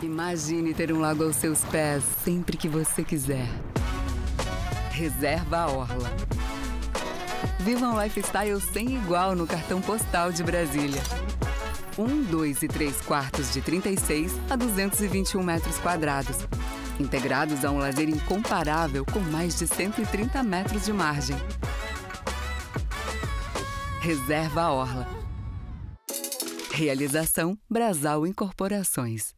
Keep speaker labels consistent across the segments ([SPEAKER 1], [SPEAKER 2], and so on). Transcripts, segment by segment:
[SPEAKER 1] Imagine ter um lago aos seus pés sempre que você quiser. Reserva a Orla. Viva um lifestyle sem igual no cartão postal de Brasília. 1, 2 e 3 quartos de 36 a 221 metros quadrados. Integrados a um lazer incomparável com mais de 130 metros de margem. Reserva a Orla. Realização Brasal Incorporações.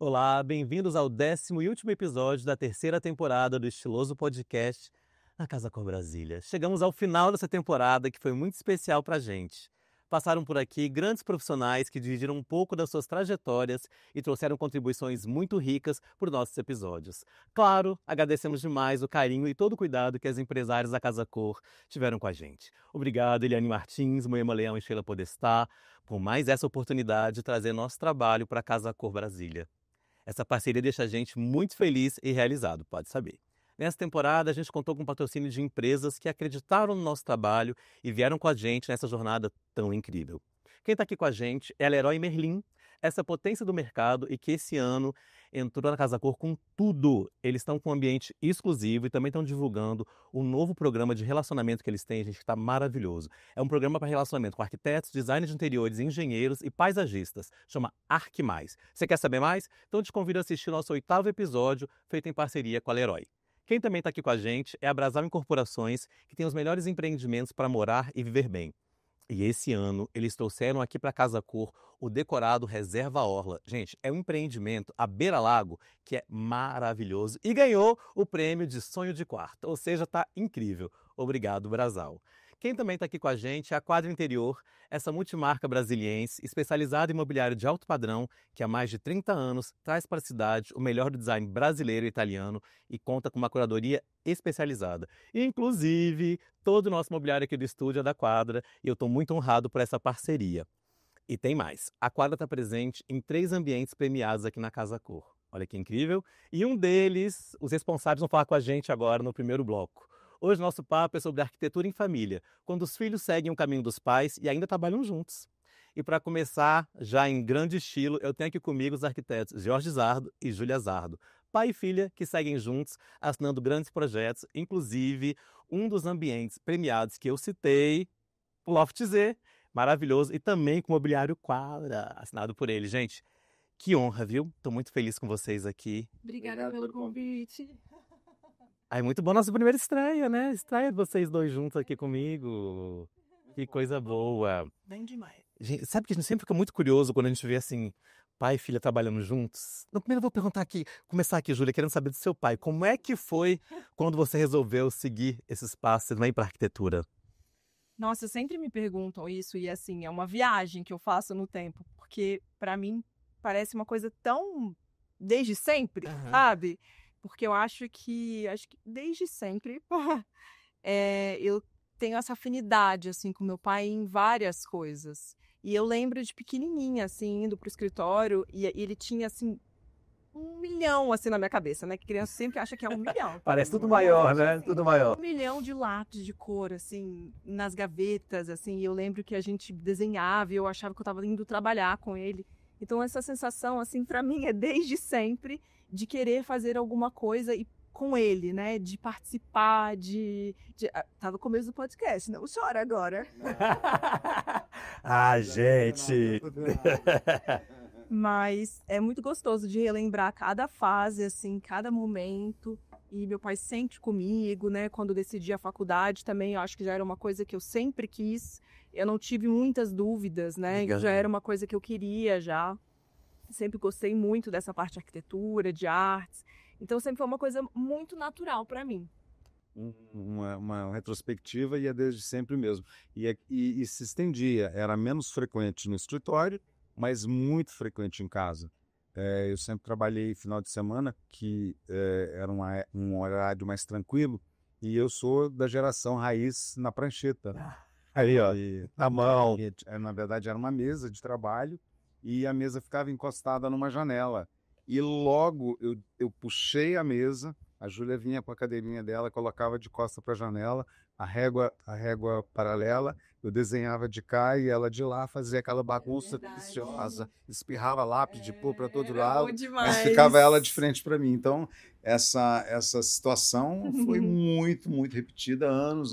[SPEAKER 2] Olá, bem-vindos ao 10º e último episódio da terceira temporada do estiloso podcast Na Casa Cor Brasília. Chegamos ao final dessa temporada que foi muito especial pra gente. Passaram por aqui grandes profissionais que dividiram um pouco das suas trajetórias e trouxeram contribuições muito ricas por nossos episódios. Claro, agradecemos demais o carinho e todo o cuidado que as empresárias da Casa Cor tiveram com a gente. Obrigado, Eliane Martins, Moema Leão e Sheila Podestá, por mais essa oportunidade de trazer nosso trabalho para a Casa Cor Brasília. Essa parceria deixa a gente muito feliz e realizado, pode saber. Nessa temporada, a gente contou com o patrocínio de empresas que acreditaram no nosso trabalho e vieram com a gente nessa jornada tão incrível. Quem está aqui com a gente é a Leroy Merlin, essa potência do mercado e que esse ano entrou na Casa Cor com tudo. Eles estão com um ambiente exclusivo e também estão divulgando o novo programa de relacionamento que eles têm, gente, que está maravilhoso. É um programa para relacionamento com arquitetos, designers de interiores, engenheiros e paisagistas. Chama Arque Mais. Você quer saber mais? Então eu te convido a assistir nosso 8º episódio, feito em parceria com a Leroy. Quem também está aqui com a gente é a Brasal Incorporações, que tem os melhores empreendimentos para morar e viver bem. E esse ano eles trouxeram aqui para Casa Cor o decorado Reserva Orla. Gente, é um empreendimento à beira-lago que é maravilhoso e ganhou o prêmio de sonho de quarto. Ou seja, está incrível. Obrigado, Brasal. Quem também está aqui com a gente é a Quadra Interior, essa multimarca brasiliense especializada em mobiliário de alto padrão que há mais de 30 anos traz para a cidade o melhor do design brasileiro e italiano e conta com uma curadoria especializada. Inclusive, todo o nosso mobiliário aqui do estúdio é da Quadra e eu estou muito honrado por essa parceria. E tem mais, a Quadra está presente em 3 ambientes premiados aqui na Casa Cor. Olha que incrível! E um deles, os responsáveis vão falar com a gente agora no primeiro bloco. Hoje nosso papo é sobre arquitetura em família, quando os filhos seguem o caminho dos pais e ainda trabalham juntos. E para começar, já em grande estilo, eu tenho aqui comigo os arquitetos Jorge Zardo e Júlia Zardo, pai e filha que seguem juntos, assinando grandes projetos, inclusive um dos ambientes premiados que eu citei, o Loft Z, maravilhoso, e também com o mobiliário Quadra, assinado por ele. Gente, que honra, viu? Estou muito feliz com vocês aqui.
[SPEAKER 3] Obrigada pelo convite.
[SPEAKER 2] É muito bom nossa primeira estreia, né? Estreia de vocês dois juntos aqui comigo. Que coisa boa.
[SPEAKER 3] Bem demais.
[SPEAKER 2] Gente, sabe que a gente sempre fica muito curioso quando a gente vê assim, pai e filha trabalhando juntos? Então, primeiro eu vou perguntar aqui, começar aqui, Júlia, querendo saber do seu pai. Como é que foi quando você resolveu seguir esses passos e ir para a arquitetura?
[SPEAKER 3] Nossa, sempre me perguntam isso e assim, é uma viagem que eu faço no tempo, porque para mim parece uma coisa tão desde sempre, sabe? Porque eu acho que desde sempre eu tenho essa afinidade assim com meu pai em várias coisas. E eu lembro de pequenininha assim indo pro escritório e ele tinha assim 1 milhão assim na minha cabeça, né? Que criança sempre acha que é 1 milhão.
[SPEAKER 2] Parece tudo maior, né? Tudo maior.
[SPEAKER 3] 1 milhão de lápis de cor, assim, nas gavetas, assim. E eu lembro que a gente desenhava e eu achava que eu estava indo trabalhar com ele. Então, essa sensação, assim, para mim é desde sempre de querer fazer alguma coisa com ele, né? De participar, tá no começo do podcast, não chora agora.
[SPEAKER 2] Ah, gente!
[SPEAKER 3] Mas é muito gostoso de relembrar cada fase, assim, cada momento. E meu pai sempre comigo, né? Quando decidi a faculdade também, eu acho que já era uma coisa que eu sempre quis. Eu não tive muitas dúvidas, né?
[SPEAKER 2] Legal.
[SPEAKER 3] Já era uma coisa que eu queria já. Sempre gostei muito dessa parte de arquitetura, de artes. Então sempre foi uma coisa muito natural para mim.
[SPEAKER 4] Uma retrospectiva e é desde sempre mesmo. E se estendia, era menos frequente no escritório, mas muito frequente em casa. Eu sempre trabalhei final de semana, que era um horário mais tranquilo, e eu sou da geração raiz na prancheta.
[SPEAKER 2] Aí, ó,
[SPEAKER 4] Na mão. Na verdade, era uma mesa de trabalho, e a mesa ficava encostada numa janela. E logo eu puxei a mesa, a Júlia vinha com a cadeirinha dela, colocava de costa para a janela, a régua paralela, Eu desenhava de cá e ela de lá, fazia aquela bagunça deliciosa, espirrava lápis de pôr para todo lado, mas ficava ela de frente para mim. Então, essa situação foi muito, muito repetida, anos.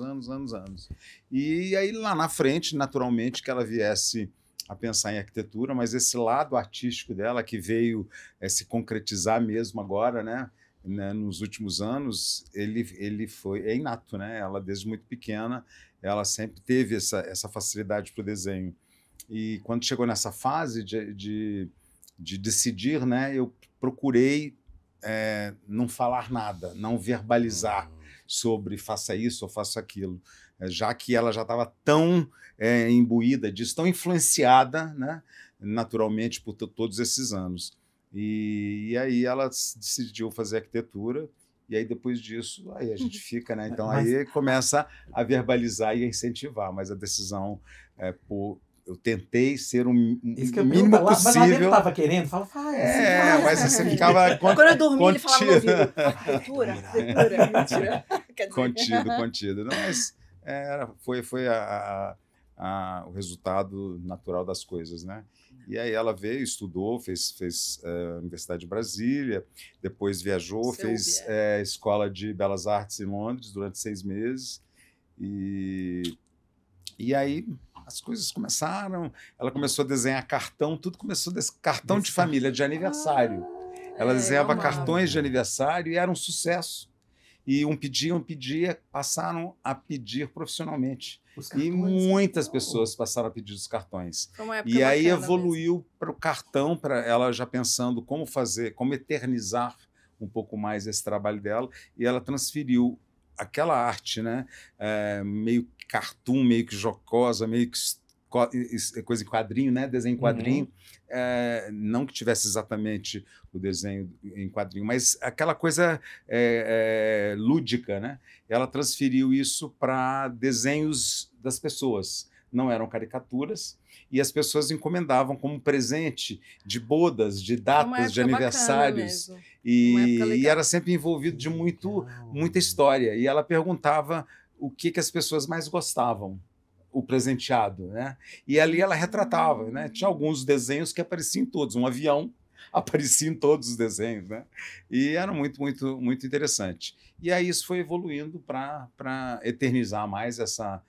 [SPEAKER 4] E aí, lá na frente, naturalmente, que ela viesse a pensar em arquitetura, mas esse lado artístico dela, que veio se concretizar mesmo agora, né, nos últimos anos, ele é inato, né? Ela, desde muito pequena, ela sempre teve essa facilidade para o desenho. E quando chegou nessa fase de decidir, né, eu procurei não falar nada, não verbalizar sobre faça isso ou faça aquilo, já que ela já estava tão imbuída disso, tão influenciada, né, naturalmente por todos esses anos. E aí ela decidiu fazer arquitetura, e aí depois disso aí a gente fica, né? Então aí começa a verbalizar e a incentivar, mas a decisão eu tentei ser o mínimo possível. Mas ela
[SPEAKER 2] estava querendo, faz.
[SPEAKER 4] Mas você ficava
[SPEAKER 3] quando eu dormi, ele falava no ouvido, arquitetura, mentira.
[SPEAKER 4] Contido. Não, mas foi o resultado natural das coisas, né? E aí ela veio, estudou, fez a Universidade de Brasília, depois viajou, fez Escola de Belas Artes em Londres durante 6 meses. E aí as coisas começaram, ela começou a desenhar cartão, tudo começou desse cartão de família, de aniversário. Ela desenhava cartões de aniversário e era um sucesso. E um pedia, passaram a pedir profissionalmente. E muitas pessoas passaram a pedir os cartões. E aí evoluiu para o cartão, para ela já pensando como fazer, como eternizar um pouco mais esse trabalho dela, e ela transferiu aquela arte, né, meio cartoon, meio que jocosa, meio que coisa em quadrinho, né, desenho em quadrinho, não que tivesse exatamente o desenho em quadrinho, mas aquela coisa lúdica, né? Ela transferiu isso para desenhos das pessoas. Não eram caricaturas, e as pessoas encomendavam como presente de bodas, de datas, de aniversários. E era sempre envolvido de muita história. E ela perguntava o que as pessoas mais gostavam, o presenteado, né? E ali ela retratava, né? Tinha alguns desenhos que apareciam em todos. Um avião aparecia em todos os desenhos, né? E era muito, muito, muito interessante. E aí isso foi evoluindo para eternizar mais essa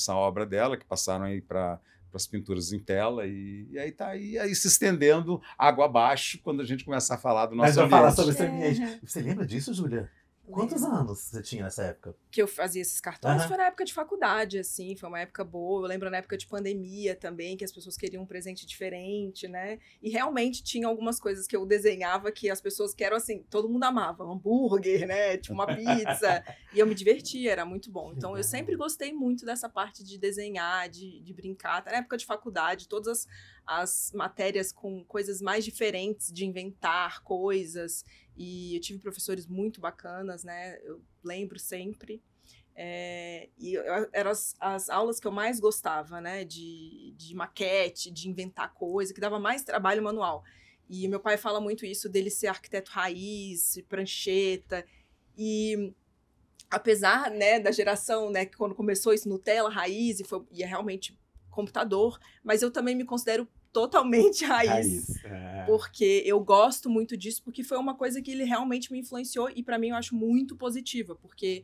[SPEAKER 4] obra dela, que passaram aí para as pinturas em tela, e aí está aí se estendendo água abaixo quando a gente começar a falar do nosso ambiente.
[SPEAKER 2] Mas falar sobre esse ambiente. Você lembra disso, Júlia? Quantos anos você tinha nessa época?
[SPEAKER 3] Que eu fazia esses cartões? Foi na época de faculdade, assim, foi uma época boa. Eu lembro na época de pandemia também, que as pessoas queriam um presente diferente, né? E realmente tinha algumas coisas que eu desenhava que as pessoas queriam, assim, todo mundo amava. Hambúrguer, né? Tipo uma pizza. E eu me divertia, era muito bom. Então eu sempre gostei muito dessa parte de desenhar, de brincar. Até na época de faculdade, todas as matérias com coisas mais diferentes, de inventar coisas. E eu tive professores muito bacanas, né? Eu lembro sempre. E eram as aulas que eu mais gostava, né? De maquete, de inventar coisa, que dava mais trabalho manual. E meu pai fala muito isso dele ser arquiteto raiz, prancheta. E apesar, né, da geração, né, que quando começou isso Nutella, raiz, e é realmente computador, mas eu também me considero totalmente raiz. Porque eu gosto muito disso, porque foi uma coisa que ele realmente me influenciou e para mim eu acho muito positiva, porque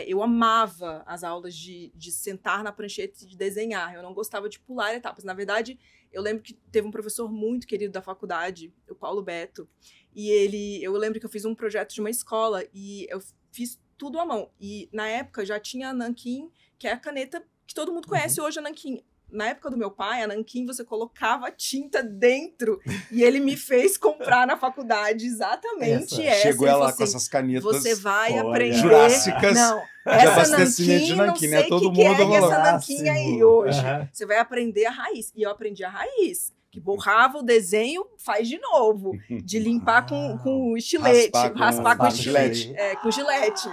[SPEAKER 3] eu amava as aulas de sentar na prancheta e de desenhar, eu não gostava de pular etapas. Na verdade, eu lembro que teve um professor muito querido da faculdade, o Paulo Beto, e eu lembro que eu fiz um projeto de uma escola e eu fiz tudo à mão. E na época já tinha a Nanquim, que é a caneta que todo mundo conhece hoje, a Nanquim. Na época do meu pai, a Nanquim, você colocava tinta dentro e ele me fez comprar na faculdade exatamente essa.
[SPEAKER 4] Chegou ela assim, com essas canetas.
[SPEAKER 3] Você vai aprender.
[SPEAKER 4] Jurássicas.
[SPEAKER 3] Não,
[SPEAKER 4] essa Nanquim,
[SPEAKER 3] não sei o
[SPEAKER 4] todo
[SPEAKER 3] que
[SPEAKER 4] mundo
[SPEAKER 3] é essa Nanquim aí hoje. Você vai aprender a raiz. E eu aprendi a raiz. Que borrava o desenho, faz de novo. De limpar com estilete. Raspar com estilete. Com gilete.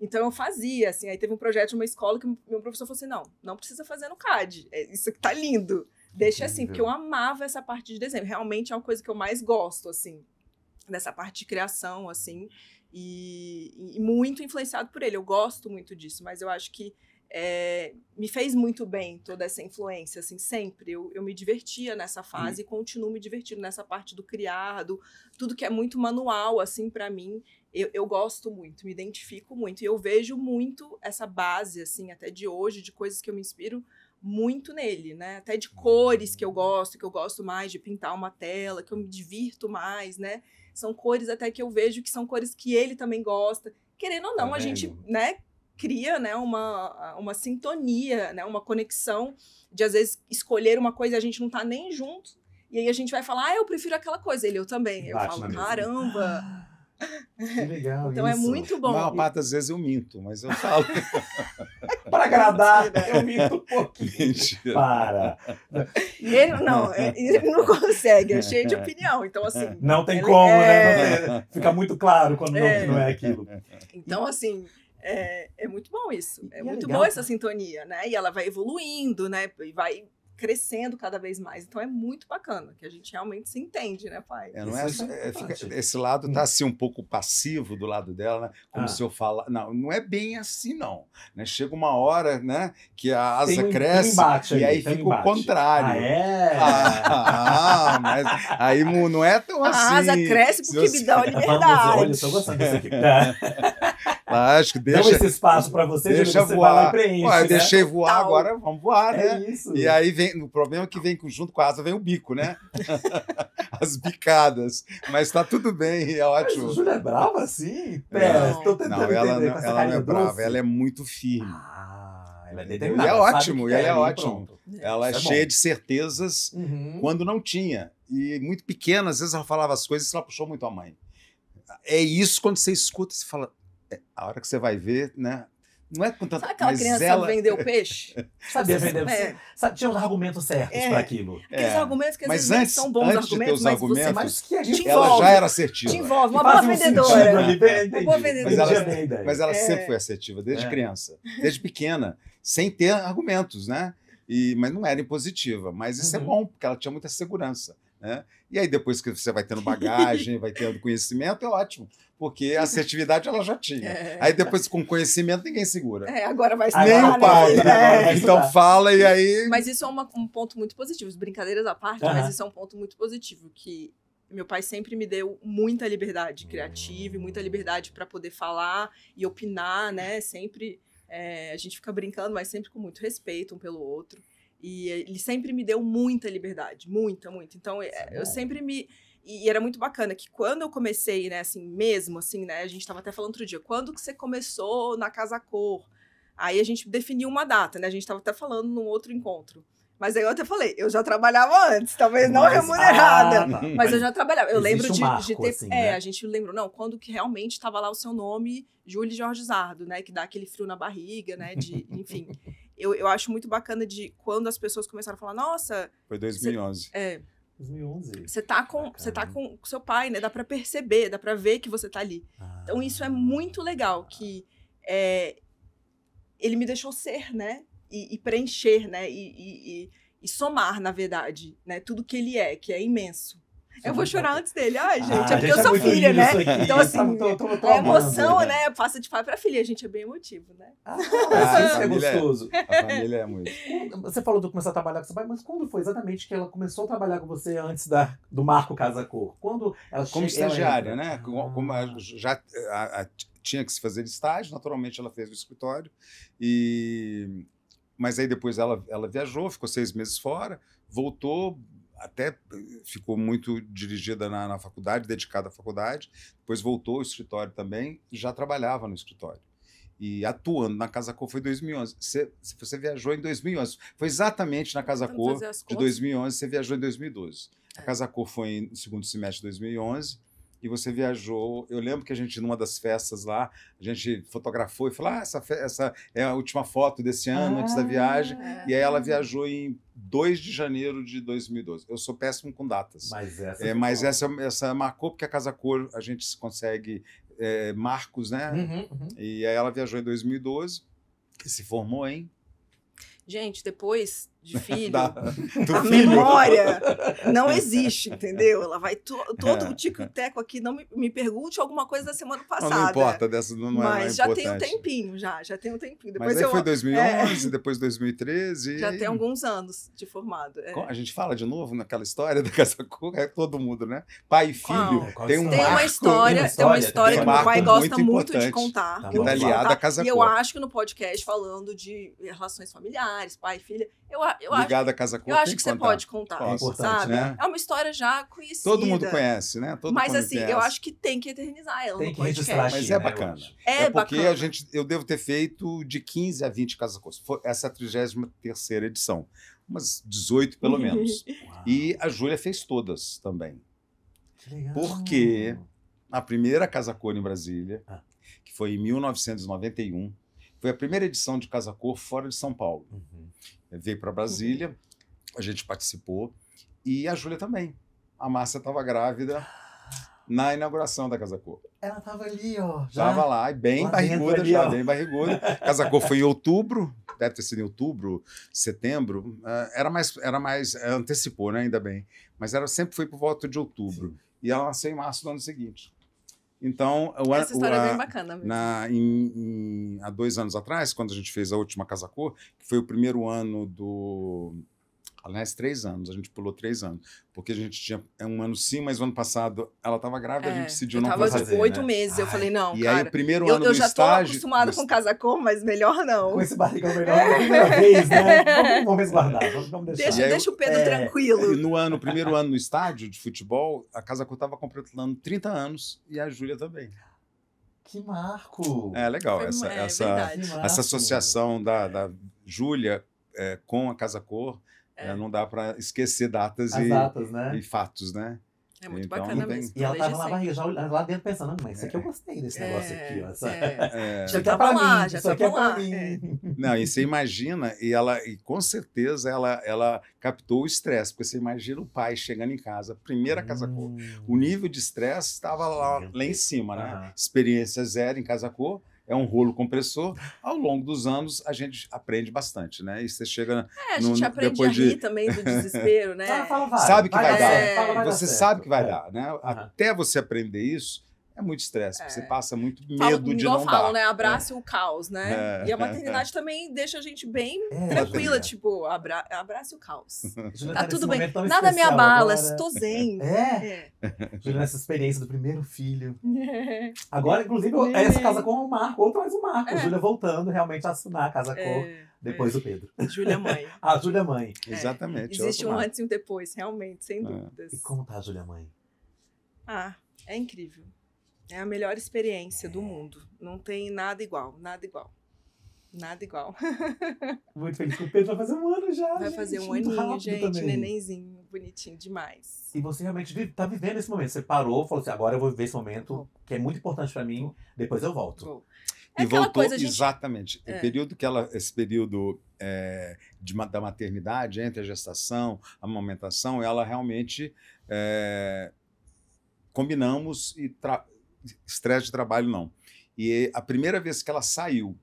[SPEAKER 3] Então eu fazia, assim, aí teve um projeto de uma escola que o meu professor falou assim, não precisa fazer no CAD, isso aqui tá lindo, deixa assim, porque eu amava essa parte de desenho, realmente é uma coisa que eu mais gosto, assim, dessa parte de criação, assim, e muito influenciado por ele, eu gosto muito disso, mas eu acho que me fez muito bem toda essa influência, assim, sempre. Eu me divertia nessa fase e continuo me divertindo nessa parte do criar, tudo que é muito manual, assim, para mim. Eu gosto muito, me identifico muito. E eu vejo muito essa base, assim, até de hoje, de coisas que eu me inspiro muito nele, né? Até de cores que eu gosto mais de pintar uma tela, que eu me divirto mais, né? São cores até que eu vejo que são cores que ele também gosta. Querendo ou não, a gente, né, cria, né, uma sintonia, né, uma conexão de, às vezes, escolher uma coisa e a gente não tá nem junto. E aí a gente vai falar, eu prefiro aquela coisa. Ele, eu também. Eu falo, caramba...
[SPEAKER 2] Que legal.
[SPEAKER 3] Então
[SPEAKER 2] isso.
[SPEAKER 3] É muito bom.
[SPEAKER 4] Na maior parte das vezes eu minto, mas eu falo.
[SPEAKER 2] Para agradar, eu minto um pouquinho.
[SPEAKER 4] Mentira.
[SPEAKER 2] Para.
[SPEAKER 3] Ele não consegue, é cheio de opinião. Então, assim.
[SPEAKER 2] Não tem como, né? Fica muito claro quando não é aquilo.
[SPEAKER 3] Então, assim. É muito bom isso. É muito
[SPEAKER 2] legal,
[SPEAKER 3] bom essa sintonia, né? E ela vai evoluindo, né? E vai crescendo cada vez mais. Então é muito bacana, que a gente realmente se entende, né, pai?
[SPEAKER 4] Não é, esse lado tá assim um pouco passivo do lado dela, né? Como se eu falar. Não é bem assim, não. Né? Chega uma hora, né, que a asa cresce e aí fica o contrário. Mas aí não é tão assim.
[SPEAKER 3] A asa cresce porque me dá a liberdade.
[SPEAKER 2] Olha, estou gostando disso aqui.
[SPEAKER 4] Acho que deixa.
[SPEAKER 2] Deu esse espaço para você,
[SPEAKER 4] deixa
[SPEAKER 2] você
[SPEAKER 4] voar.
[SPEAKER 2] Vai lá e preenche,
[SPEAKER 4] Ué,
[SPEAKER 2] né?
[SPEAKER 4] Deixei voar, agora vamos voar, né?
[SPEAKER 2] É isso.
[SPEAKER 4] E aí vem, o problema é que vem junto com a asa vem o bico, né? As bicadas. Mas tá tudo bem, é ótimo.
[SPEAKER 2] Mas a Júlia é brava assim? Pera, estou tentando entender.
[SPEAKER 4] Ela não é brava, ela é muito firme.
[SPEAKER 2] Ela é
[SPEAKER 4] E
[SPEAKER 2] determinada.
[SPEAKER 4] é ótimo, ela é ótimo.
[SPEAKER 2] Pronto.
[SPEAKER 4] Ela é cheia de certezas quando não tinha. E muito pequena, às vezes ela falava as coisas e ela puxou muito a mãe. É isso quando você escuta, você fala... a hora que você vai ver, né? Não é com tanta...
[SPEAKER 3] Sabe aquela criança que vendeu peixe?
[SPEAKER 2] Sabia vender. Tinha os argumentos certos para aquilo.
[SPEAKER 3] Aqueles argumentos que às vezes são bons argumentos, mas você...
[SPEAKER 2] Mas que a gente
[SPEAKER 4] ela já era assertiva.
[SPEAKER 3] Te envolve, uma boa vendedora.
[SPEAKER 2] Uma
[SPEAKER 3] boa vendedora.
[SPEAKER 4] Mas ela sempre foi assertiva, desde criança, desde pequena, sem ter argumentos, né? Mas não era impositiva. Mas isso é bom, porque ela tinha muita segurança. Né? E aí, depois que você vai tendo bagagem, vai tendo conhecimento, é ótimo. Porque a assertividade ela já tinha. Aí depois, com conhecimento, ninguém segura.
[SPEAKER 3] Agora vai
[SPEAKER 4] estudar. Nem o pai. Então fala e aí...
[SPEAKER 3] Mas isso é um ponto muito positivo. Brincadeiras à parte, mas isso é um ponto muito positivo. Que meu pai sempre me deu muita liberdade criativa e muita liberdade para poder falar e opinar, né? Sempre... a gente fica brincando, mas sempre com muito respeito um pelo outro. E ele sempre me deu muita liberdade, muita. Então, eu sempre me... E era muito bacana que quando eu comecei, né, assim, mesmo, assim, né, a gente estava até falando outro dia, quando que você começou na Casa Cor? Aí a gente definiu uma data, né, a gente estava até falando num outro encontro. Mas aí eu até falei, eu já trabalhava antes, talvez não remunerada, mas eu já trabalhava. Eu lembro de ter...
[SPEAKER 2] assim, né?
[SPEAKER 3] A gente lembrou, não, quando que realmente estava lá o seu nome, Júlia Jorge Zardo, né, que dá aquele frio na barriga, né, enfim... Eu acho muito bacana de quando as pessoas começaram a falar, nossa...
[SPEAKER 4] Foi 2011.
[SPEAKER 2] 2011.
[SPEAKER 3] Você tá com seu pai, né? Dá pra perceber, dá pra ver que você tá ali. Então isso é muito legal, que ele me deixou ser, né? E preencher, né? E somar, na verdade, né? Tudo que ele é, que é imenso. Eu vou chorar antes dele. Ai, gente, é porque eu sou filha, né? Então, assim, a emoção, né? Passa de pai pra filha. A gente é bem emotivo, né?
[SPEAKER 2] Isso é gostoso.
[SPEAKER 4] A família é muito.
[SPEAKER 2] Você falou de começar a trabalhar com seu pai, mas quando foi exatamente que ela começou a trabalhar com você antes do Marco Casa Cor? Quando ela
[SPEAKER 4] como estagiária, né? Como já tinha que se fazer estágio, naturalmente ela fez o escritório. Mas aí depois ela viajou, ficou 6 meses fora, voltou... Até ficou muito dirigida na faculdade, dedicada à faculdade. Depois voltou ao escritório também, já trabalhava no escritório. E atuando na Casa Cor foi em 2011. Você viajou em 2011. Foi exatamente na Casa Cor de 2011, você viajou em 2012. A Casa Cor foi no segundo semestre de 2011. E você viajou, eu lembro que a gente, numa das festas lá, a gente fotografou e falou, essa é a última foto desse ano, antes da viagem. E aí ela viajou em 2 de janeiro de 2012. Eu sou péssimo com datas. Mas essa marcou, porque a Casa Cor, a gente consegue marcos, né? E aí ela viajou em 2012, e se formou em...
[SPEAKER 3] Gente, depois de filho,
[SPEAKER 4] Do
[SPEAKER 3] a
[SPEAKER 4] filho.
[SPEAKER 3] memória não existe, entendeu? Ela vai todo o tico e teco aqui, não me pergunte alguma coisa da semana passada.
[SPEAKER 4] Não importa, dessa não
[SPEAKER 3] Mas
[SPEAKER 4] é
[SPEAKER 3] já
[SPEAKER 4] importante.
[SPEAKER 3] tem um tempinho, já tem um tempinho.
[SPEAKER 4] Mas aí foi 2011, depois 2013.
[SPEAKER 3] Já tem alguns anos de formado.
[SPEAKER 4] A gente fala de novo naquela história da Casa Cor, é todo mundo, né? Pai e filho,
[SPEAKER 3] Qual?
[SPEAKER 4] tem um
[SPEAKER 3] Tem
[SPEAKER 4] marco.
[SPEAKER 3] uma história que meu pai gosta muito de contar.
[SPEAKER 2] Tá
[SPEAKER 3] que eu
[SPEAKER 2] bom.
[SPEAKER 3] vou
[SPEAKER 4] Tá ligado
[SPEAKER 3] contar.
[SPEAKER 4] à Casa
[SPEAKER 3] E eu
[SPEAKER 4] Cor.
[SPEAKER 3] acho que no podcast, falando de relações familiares, pai e filha, eu acho,
[SPEAKER 4] Ligado à Casa Cor,
[SPEAKER 3] eu acho
[SPEAKER 4] tem
[SPEAKER 3] que você
[SPEAKER 4] contar.
[SPEAKER 3] pode contar,
[SPEAKER 2] É importante,
[SPEAKER 3] sabe?
[SPEAKER 2] né?
[SPEAKER 3] É uma história já conhecida.
[SPEAKER 4] Todo mundo conhece, né? Todo
[SPEAKER 3] Mas
[SPEAKER 4] mundo
[SPEAKER 3] assim,
[SPEAKER 4] conhece.
[SPEAKER 3] eu acho que tem que eternizar ela
[SPEAKER 2] Tem
[SPEAKER 3] no
[SPEAKER 2] que registrar
[SPEAKER 3] podcast.
[SPEAKER 2] aqui,
[SPEAKER 4] Mas é
[SPEAKER 2] né,
[SPEAKER 4] bacana.
[SPEAKER 2] eu acho.
[SPEAKER 3] É
[SPEAKER 4] porque
[SPEAKER 3] bacana.
[SPEAKER 4] eu devo ter feito de 15 a 20 Casa Cor. Essa é a 33ª edição. Umas 18 pelo menos.
[SPEAKER 2] Uau,
[SPEAKER 4] E a Júlia fez todas também.
[SPEAKER 2] que legal.
[SPEAKER 4] Porque a primeira Casa Cor em Brasília,
[SPEAKER 2] Ah.
[SPEAKER 4] que foi em 1991, foi a primeira edição de Casa Cor fora de São Paulo.
[SPEAKER 2] Uhum.
[SPEAKER 4] Veio para Brasília, a gente participou, e a Júlia também. A Márcia estava grávida na inauguração da Casa Cor.
[SPEAKER 2] Ela tava ali, ó. Já.
[SPEAKER 4] Estava lá, e bem
[SPEAKER 2] Lá
[SPEAKER 4] barriguda,
[SPEAKER 2] dentro ali,
[SPEAKER 4] já
[SPEAKER 2] ó.
[SPEAKER 4] bem barriguda. Casa Cor foi em outubro, deve ter sido em outubro, setembro. Antecipou, né? Ainda bem. Mas sempre foi por volta de outubro.
[SPEAKER 2] Sim.
[SPEAKER 4] E ela nasceu em março do ano seguinte. Então,
[SPEAKER 3] Essa história é bem bacana mesmo.
[SPEAKER 4] há 2 anos atrás, quando a gente fez a última Casa Cor, que foi o primeiro ano do... Aliás, 3 anos, a gente pulou 3 anos. Porque a gente tinha um ano sim, mas o ano passado ela estava grávida, a gente decidiu
[SPEAKER 3] eu
[SPEAKER 4] não
[SPEAKER 3] tava
[SPEAKER 4] fazer.
[SPEAKER 3] tipo 8
[SPEAKER 2] né?
[SPEAKER 3] meses. Eu
[SPEAKER 2] Ai,
[SPEAKER 3] falei, não,
[SPEAKER 4] E aí,
[SPEAKER 3] cara.
[SPEAKER 4] o primeiro ano
[SPEAKER 3] Eu
[SPEAKER 4] do
[SPEAKER 3] já tô
[SPEAKER 4] estágio...
[SPEAKER 3] acostumada com Casa Cor, mas melhor não.
[SPEAKER 2] Com esse barrigão melhor da primeira vez, né? Vamos resguardar, vamos deixar.
[SPEAKER 4] E aí,
[SPEAKER 3] Deixa o Pedro
[SPEAKER 4] E
[SPEAKER 3] tranquilo.
[SPEAKER 4] no primeiro ano no estádio de futebol, a Casa Cor estava completando 30 anos e a Júlia também.
[SPEAKER 2] Que marco!
[SPEAKER 4] É legal,
[SPEAKER 3] Foi-
[SPEAKER 4] essa,
[SPEAKER 3] é
[SPEAKER 4] essa,
[SPEAKER 3] verdade.
[SPEAKER 2] Que marco.
[SPEAKER 4] essa associação da Júlia com a Casa Cor, não dá para esquecer datas
[SPEAKER 2] As datas, né?
[SPEAKER 4] e fatos, né?
[SPEAKER 3] É muito
[SPEAKER 4] Então,
[SPEAKER 3] bacana
[SPEAKER 4] não tem-
[SPEAKER 3] mesmo.
[SPEAKER 2] E ela
[SPEAKER 3] desde
[SPEAKER 2] tava na
[SPEAKER 3] sempre.
[SPEAKER 2] barriga, já lá dentro pensando, não, mas isso aqui eu gostei desse negócio aqui, ó. Essa...
[SPEAKER 4] É,
[SPEAKER 3] Já
[SPEAKER 2] Isso aqui é
[SPEAKER 3] tava
[SPEAKER 2] pra
[SPEAKER 3] lá,
[SPEAKER 2] mim,
[SPEAKER 3] já
[SPEAKER 2] isso aqui é
[SPEAKER 3] tava
[SPEAKER 2] pra
[SPEAKER 3] lá,
[SPEAKER 2] mim.
[SPEAKER 3] é.
[SPEAKER 4] Não, e você imagina, e com certeza ela captou o estresse, porque você imagina o pai chegando em casa, primeira Casa Cor. O nível de estresse estava lá em cima, né?
[SPEAKER 2] Aham.
[SPEAKER 4] Experiência zero em Casa Cor, é um rolo compressor. Ao longo dos anos, a gente aprende bastante, né? E você chega...
[SPEAKER 3] A gente aprende
[SPEAKER 4] depois
[SPEAKER 3] a rir também do desespero, né?
[SPEAKER 2] Fala,
[SPEAKER 4] sabe que vai
[SPEAKER 2] dar,
[SPEAKER 3] dar.
[SPEAKER 2] fala, vai dar
[SPEAKER 4] Você
[SPEAKER 2] certo.
[SPEAKER 4] sabe que vai
[SPEAKER 2] É.
[SPEAKER 4] dar, né? Até você aprender isso, é muito estresse. Você passa muito
[SPEAKER 3] Falo,
[SPEAKER 4] medo de
[SPEAKER 3] igual
[SPEAKER 4] não
[SPEAKER 3] falam,
[SPEAKER 4] dar.
[SPEAKER 3] né? Abrace o caos, né?
[SPEAKER 4] É.
[SPEAKER 3] E a maternidade também deixa a gente bem
[SPEAKER 2] É,
[SPEAKER 3] tranquila,
[SPEAKER 2] Julia.
[SPEAKER 3] tipo, abrace o caos.
[SPEAKER 2] Júlia
[SPEAKER 3] Tá
[SPEAKER 2] nesse
[SPEAKER 3] tudo bem.
[SPEAKER 2] momento tão
[SPEAKER 3] Nada me
[SPEAKER 2] especial
[SPEAKER 3] abala,
[SPEAKER 2] agora.
[SPEAKER 3] estou zen.
[SPEAKER 2] É,
[SPEAKER 3] É.
[SPEAKER 2] Júlia, nessa experiência do primeiro filho. Agora, inclusive, essa Casa Cor é um marco, outro mais um marco.
[SPEAKER 3] É.
[SPEAKER 2] Júlia voltando realmente a assinar a Casa Cor depois do Pedro.
[SPEAKER 3] Júlia mãe.
[SPEAKER 2] A Júlia mãe.
[SPEAKER 4] Exatamente.
[SPEAKER 3] Existe um
[SPEAKER 4] outro
[SPEAKER 3] antes e um depois, realmente, sem dúvidas.
[SPEAKER 2] E como tá a Júlia mãe?
[SPEAKER 3] Ah, é incrível. É a melhor experiência do mundo. Não tem nada igual, nada igual. Nada igual.
[SPEAKER 2] Muito feliz que o Pedro vai fazer um ano já.
[SPEAKER 3] Vai
[SPEAKER 2] gente,
[SPEAKER 3] fazer um
[SPEAKER 2] muito
[SPEAKER 3] aninho,
[SPEAKER 2] rápido
[SPEAKER 3] gente.
[SPEAKER 2] também.
[SPEAKER 3] Nenenzinho, bonitinho demais.
[SPEAKER 2] E você realmente tá vivendo esse momento. Você parou, falou assim, agora eu vou viver esse momento que é muito importante pra mim, depois eu volto.
[SPEAKER 3] Bom,
[SPEAKER 4] E
[SPEAKER 3] aquela
[SPEAKER 4] voltou
[SPEAKER 3] coisa, gente.
[SPEAKER 4] exatamente. Esse período da maternidade, entre a gestação, a amamentação, ela realmente combinamos e estresse de trabalho não. E a primeira vez que ela saiu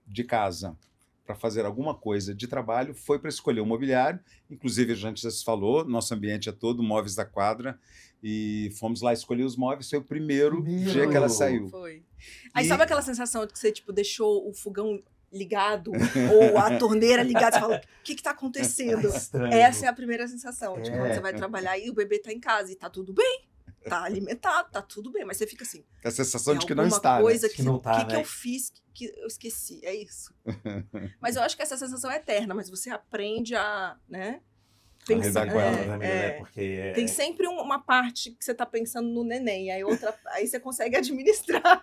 [SPEAKER 4] de casa para fazer alguma coisa de trabalho foi para escolher o mobiliário. Inclusive, a gente já se falou, nosso ambiente é todo móveis da quadra. E fomos lá escolher os móveis. Foi o primeiro dia que ela saiu.
[SPEAKER 3] Foi. Aí
[SPEAKER 4] E-
[SPEAKER 3] sabe aquela sensação de que você tipo, deixou o fogão ligado ou a torneira ligada? Você fala, o que tá acontecendo?
[SPEAKER 2] Estranho.
[SPEAKER 3] Essa é a primeira sensação de quando
[SPEAKER 2] É.
[SPEAKER 3] você vai trabalhar e o bebê tá em casa e tá tudo bem. Tá alimentado, tá tudo bem. Mas você fica assim,
[SPEAKER 4] A sensação
[SPEAKER 3] é
[SPEAKER 4] de que não
[SPEAKER 3] alguma
[SPEAKER 4] está,
[SPEAKER 3] coisa
[SPEAKER 4] né?
[SPEAKER 3] que,
[SPEAKER 2] Que não tá,
[SPEAKER 3] que
[SPEAKER 2] né?
[SPEAKER 3] eu fiz que eu esqueci. É isso. Mas eu acho que essa sensação é eterna, mas você aprende a, né?
[SPEAKER 4] lidar com ela,
[SPEAKER 2] Camila, né? Porque
[SPEAKER 3] Tem sempre uma parte que você tá pensando no neném, aí outra, aí você consegue administrar.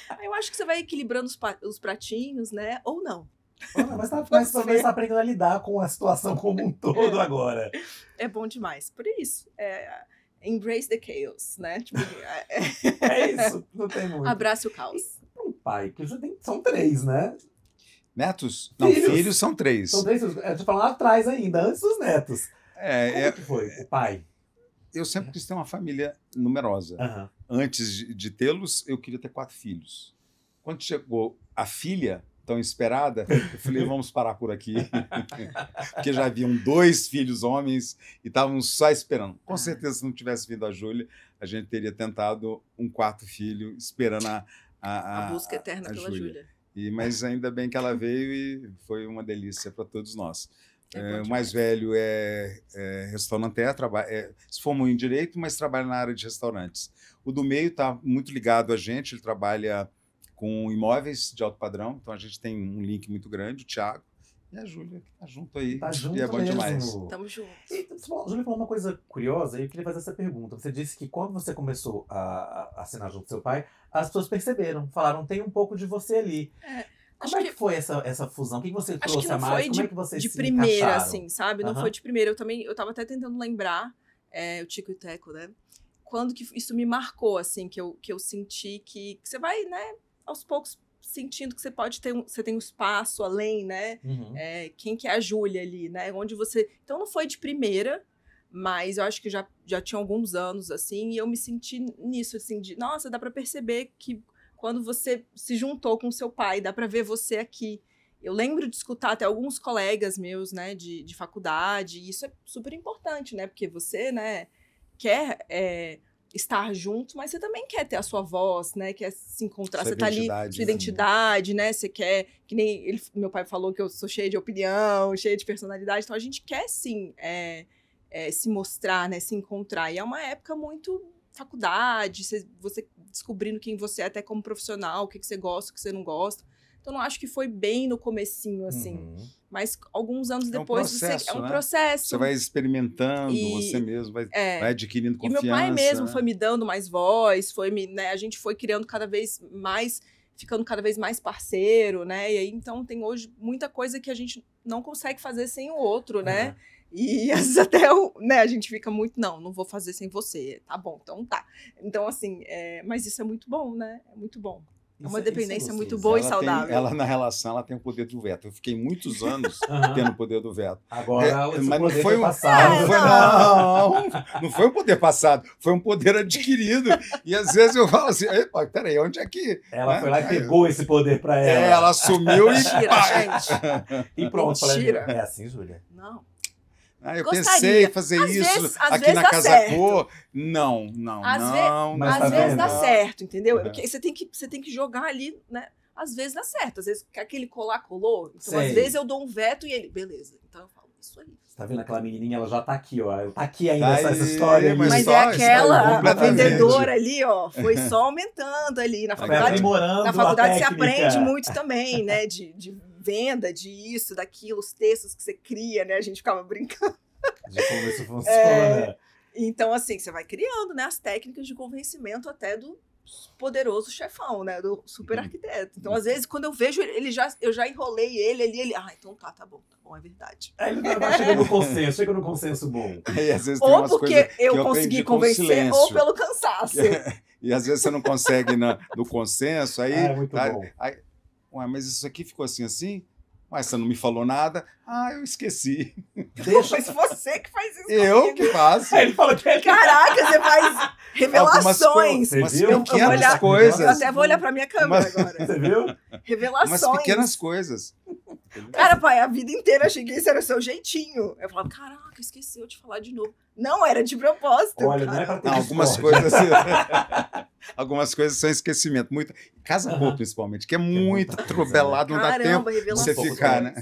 [SPEAKER 3] Aí eu acho que você vai equilibrando os pratinhos, né? Ou não.
[SPEAKER 2] Mas talvez você tá aprendendo a lidar com a situação como um todo agora.
[SPEAKER 3] É bom demais. Por isso, embrace the chaos, né? Tipo,
[SPEAKER 2] É isso, não tem muito.
[SPEAKER 3] abrace o caos.
[SPEAKER 2] Um pai, que já tem, são 3, né?
[SPEAKER 4] Netos? Não, filhos são 3.
[SPEAKER 2] São 3 filhos. Eu tô falando lá atrás ainda, antes dos netos. Como que foi? O pai?
[SPEAKER 4] Eu sempre quis ter uma família numerosa.
[SPEAKER 2] Aham.
[SPEAKER 4] Antes de tê-los, eu queria ter 4 filhos. Quando chegou a filha, tão esperada, eu falei, vamos parar por aqui. Porque já haviam 2 filhos homens e estávamos só esperando. Com certeza, se não tivesse vindo a Júlia, a gente teria tentado um 4º filho, esperando
[SPEAKER 3] A busca eterna pela Júlia.
[SPEAKER 4] Mas ainda bem que ela veio e foi uma delícia para todos nós. O mais velho é restauranteiro, se formou em Direito, mas trabalha na área de restaurantes. O do meio está muito ligado a gente, ele trabalha com imóveis de alto padrão, então a gente tem um link muito grande, o Thiago. E a Júlia, que tá junto aí.
[SPEAKER 2] Tá junto
[SPEAKER 4] e é bom
[SPEAKER 2] mesmo.
[SPEAKER 4] demais.
[SPEAKER 3] Tamo junto.
[SPEAKER 2] E a Júlia falou uma coisa curiosa e eu queria fazer essa pergunta. Você disse que quando você começou a assinar junto com seu pai, as pessoas perceberam, falaram, tem um pouco de você ali. Como é que foi essa fusão? O que você trouxe a mais? Como é que vocês
[SPEAKER 3] de
[SPEAKER 2] se
[SPEAKER 3] primeira,
[SPEAKER 2] encaixaram?
[SPEAKER 3] assim, sabe? Não foi de primeira. Eu tava até tentando lembrar o Tico e o Teco, né? Quando que isso me marcou, assim, que eu senti que você vai, né, aos poucos sentindo que você pode ter você tem um espaço além, né? Quem que é a Júlia ali, né? Onde você... Então não foi de primeira, mas eu acho que já tinha alguns anos, assim, e eu me senti nisso, assim, de, nossa, dá pra perceber que quando você se juntou com seu pai, dá pra ver você aqui. Eu lembro de escutar até alguns colegas meus, né, de faculdade, e isso é super importante, né? Porque você, né, quer estar junto, mas você também quer ter a sua voz, né? Quer se encontrar, você tá ali, sua identidade, né? Você quer, que nem meu pai falou que eu sou cheia de opinião, cheia de personalidade, então a gente quer, sim, se mostrar, né? Se encontrar. E é uma época muito faculdade, você descobrindo quem você é até como profissional, o que você gosta, o que você não gosta. Então, não acho que foi bem no comecinho, assim. Mas alguns anos depois...
[SPEAKER 4] É um
[SPEAKER 3] processo.
[SPEAKER 4] Você vai experimentando, você mesmo vai adquirindo confiança.
[SPEAKER 3] E meu pai mesmo foi me dando mais voz, né, a gente foi criando cada vez mais, ficando cada vez mais parceiro, né? E aí, então, tem hoje muita coisa que a gente não consegue fazer sem o outro, né? E às vezes até né, a gente fica muito, não vou fazer sem você. Tá bom, então tá. Então, assim, mas isso é muito bom, né? É muito bom. É uma dependência muito boa e saudável.
[SPEAKER 4] Ela, na relação, ela tem o poder do veto. Eu fiquei muitos anos tendo o poder do veto.
[SPEAKER 2] Agora,
[SPEAKER 4] mas não foi
[SPEAKER 2] passado.
[SPEAKER 4] Não foi um poder passado, foi um poder adquirido. E às vezes eu falo assim, peraí, onde é que...
[SPEAKER 2] Ela foi lá e pegou esse poder pra ela.
[SPEAKER 4] Ela assumiu e...
[SPEAKER 3] Mentira, gente.
[SPEAKER 2] E pronto.
[SPEAKER 3] Mentira.
[SPEAKER 2] É assim, Júlia?
[SPEAKER 3] Não.
[SPEAKER 4] Eu pensei em fazer isso aqui na Casa Cor. Não.
[SPEAKER 3] Às vezes dá certo, entendeu? Porque você tem que jogar ali, né? Às vezes dá certo. Às vezes aquele colar colou. Então, às vezes eu dou um veto e ele, beleza. Então eu falo, isso aí.
[SPEAKER 2] Você tá vendo aquela menininha? Ela já tá aqui, ó. Tá aqui ainda essa história.
[SPEAKER 3] Mas é aquela, a vendedora ali, ó. Foi só aumentando ali. Na faculdade você aprende muito também, né? De venda, de isso, daquilo, os textos que você cria, né? A gente ficava brincando.
[SPEAKER 2] De como isso funciona.
[SPEAKER 3] Então, assim, você vai criando, né? As técnicas de convencimento até do poderoso chefão, né? Do super arquiteto. Então, às vezes, quando eu vejo eu já enrolei ele, então tá bom, é verdade.
[SPEAKER 2] Aí ele chega no consenso bom.
[SPEAKER 4] E, às vezes,
[SPEAKER 3] ou porque eu consegui convencer, ou pelo cansaço.
[SPEAKER 4] E às vezes você não consegue no consenso, aí...
[SPEAKER 2] É muito bom.
[SPEAKER 4] Mas isso aqui ficou assim? Mas você não me falou nada. Eu esqueci.
[SPEAKER 3] Mas você que faz isso
[SPEAKER 4] Eu
[SPEAKER 3] comigo.
[SPEAKER 4] que faço.
[SPEAKER 2] Ele falou que
[SPEAKER 3] Caraca, você faz revelações.
[SPEAKER 4] Umas pequenas coisas.
[SPEAKER 3] Eu até vou olhar pra minha câmera agora.
[SPEAKER 2] Você viu?
[SPEAKER 3] Revelações.
[SPEAKER 4] Umas pequenas coisas.
[SPEAKER 3] Cara, pai, a vida inteira eu cheguei, esse era o seu jeitinho. Eu falava, caraca, esqueci de falar de novo. Não, era de propósito.
[SPEAKER 2] Olha, não é pra ter
[SPEAKER 4] algumas coisas são esquecimento. Casa Cor, principalmente, que é muito atropelado, não dá tempo de você ficar, né?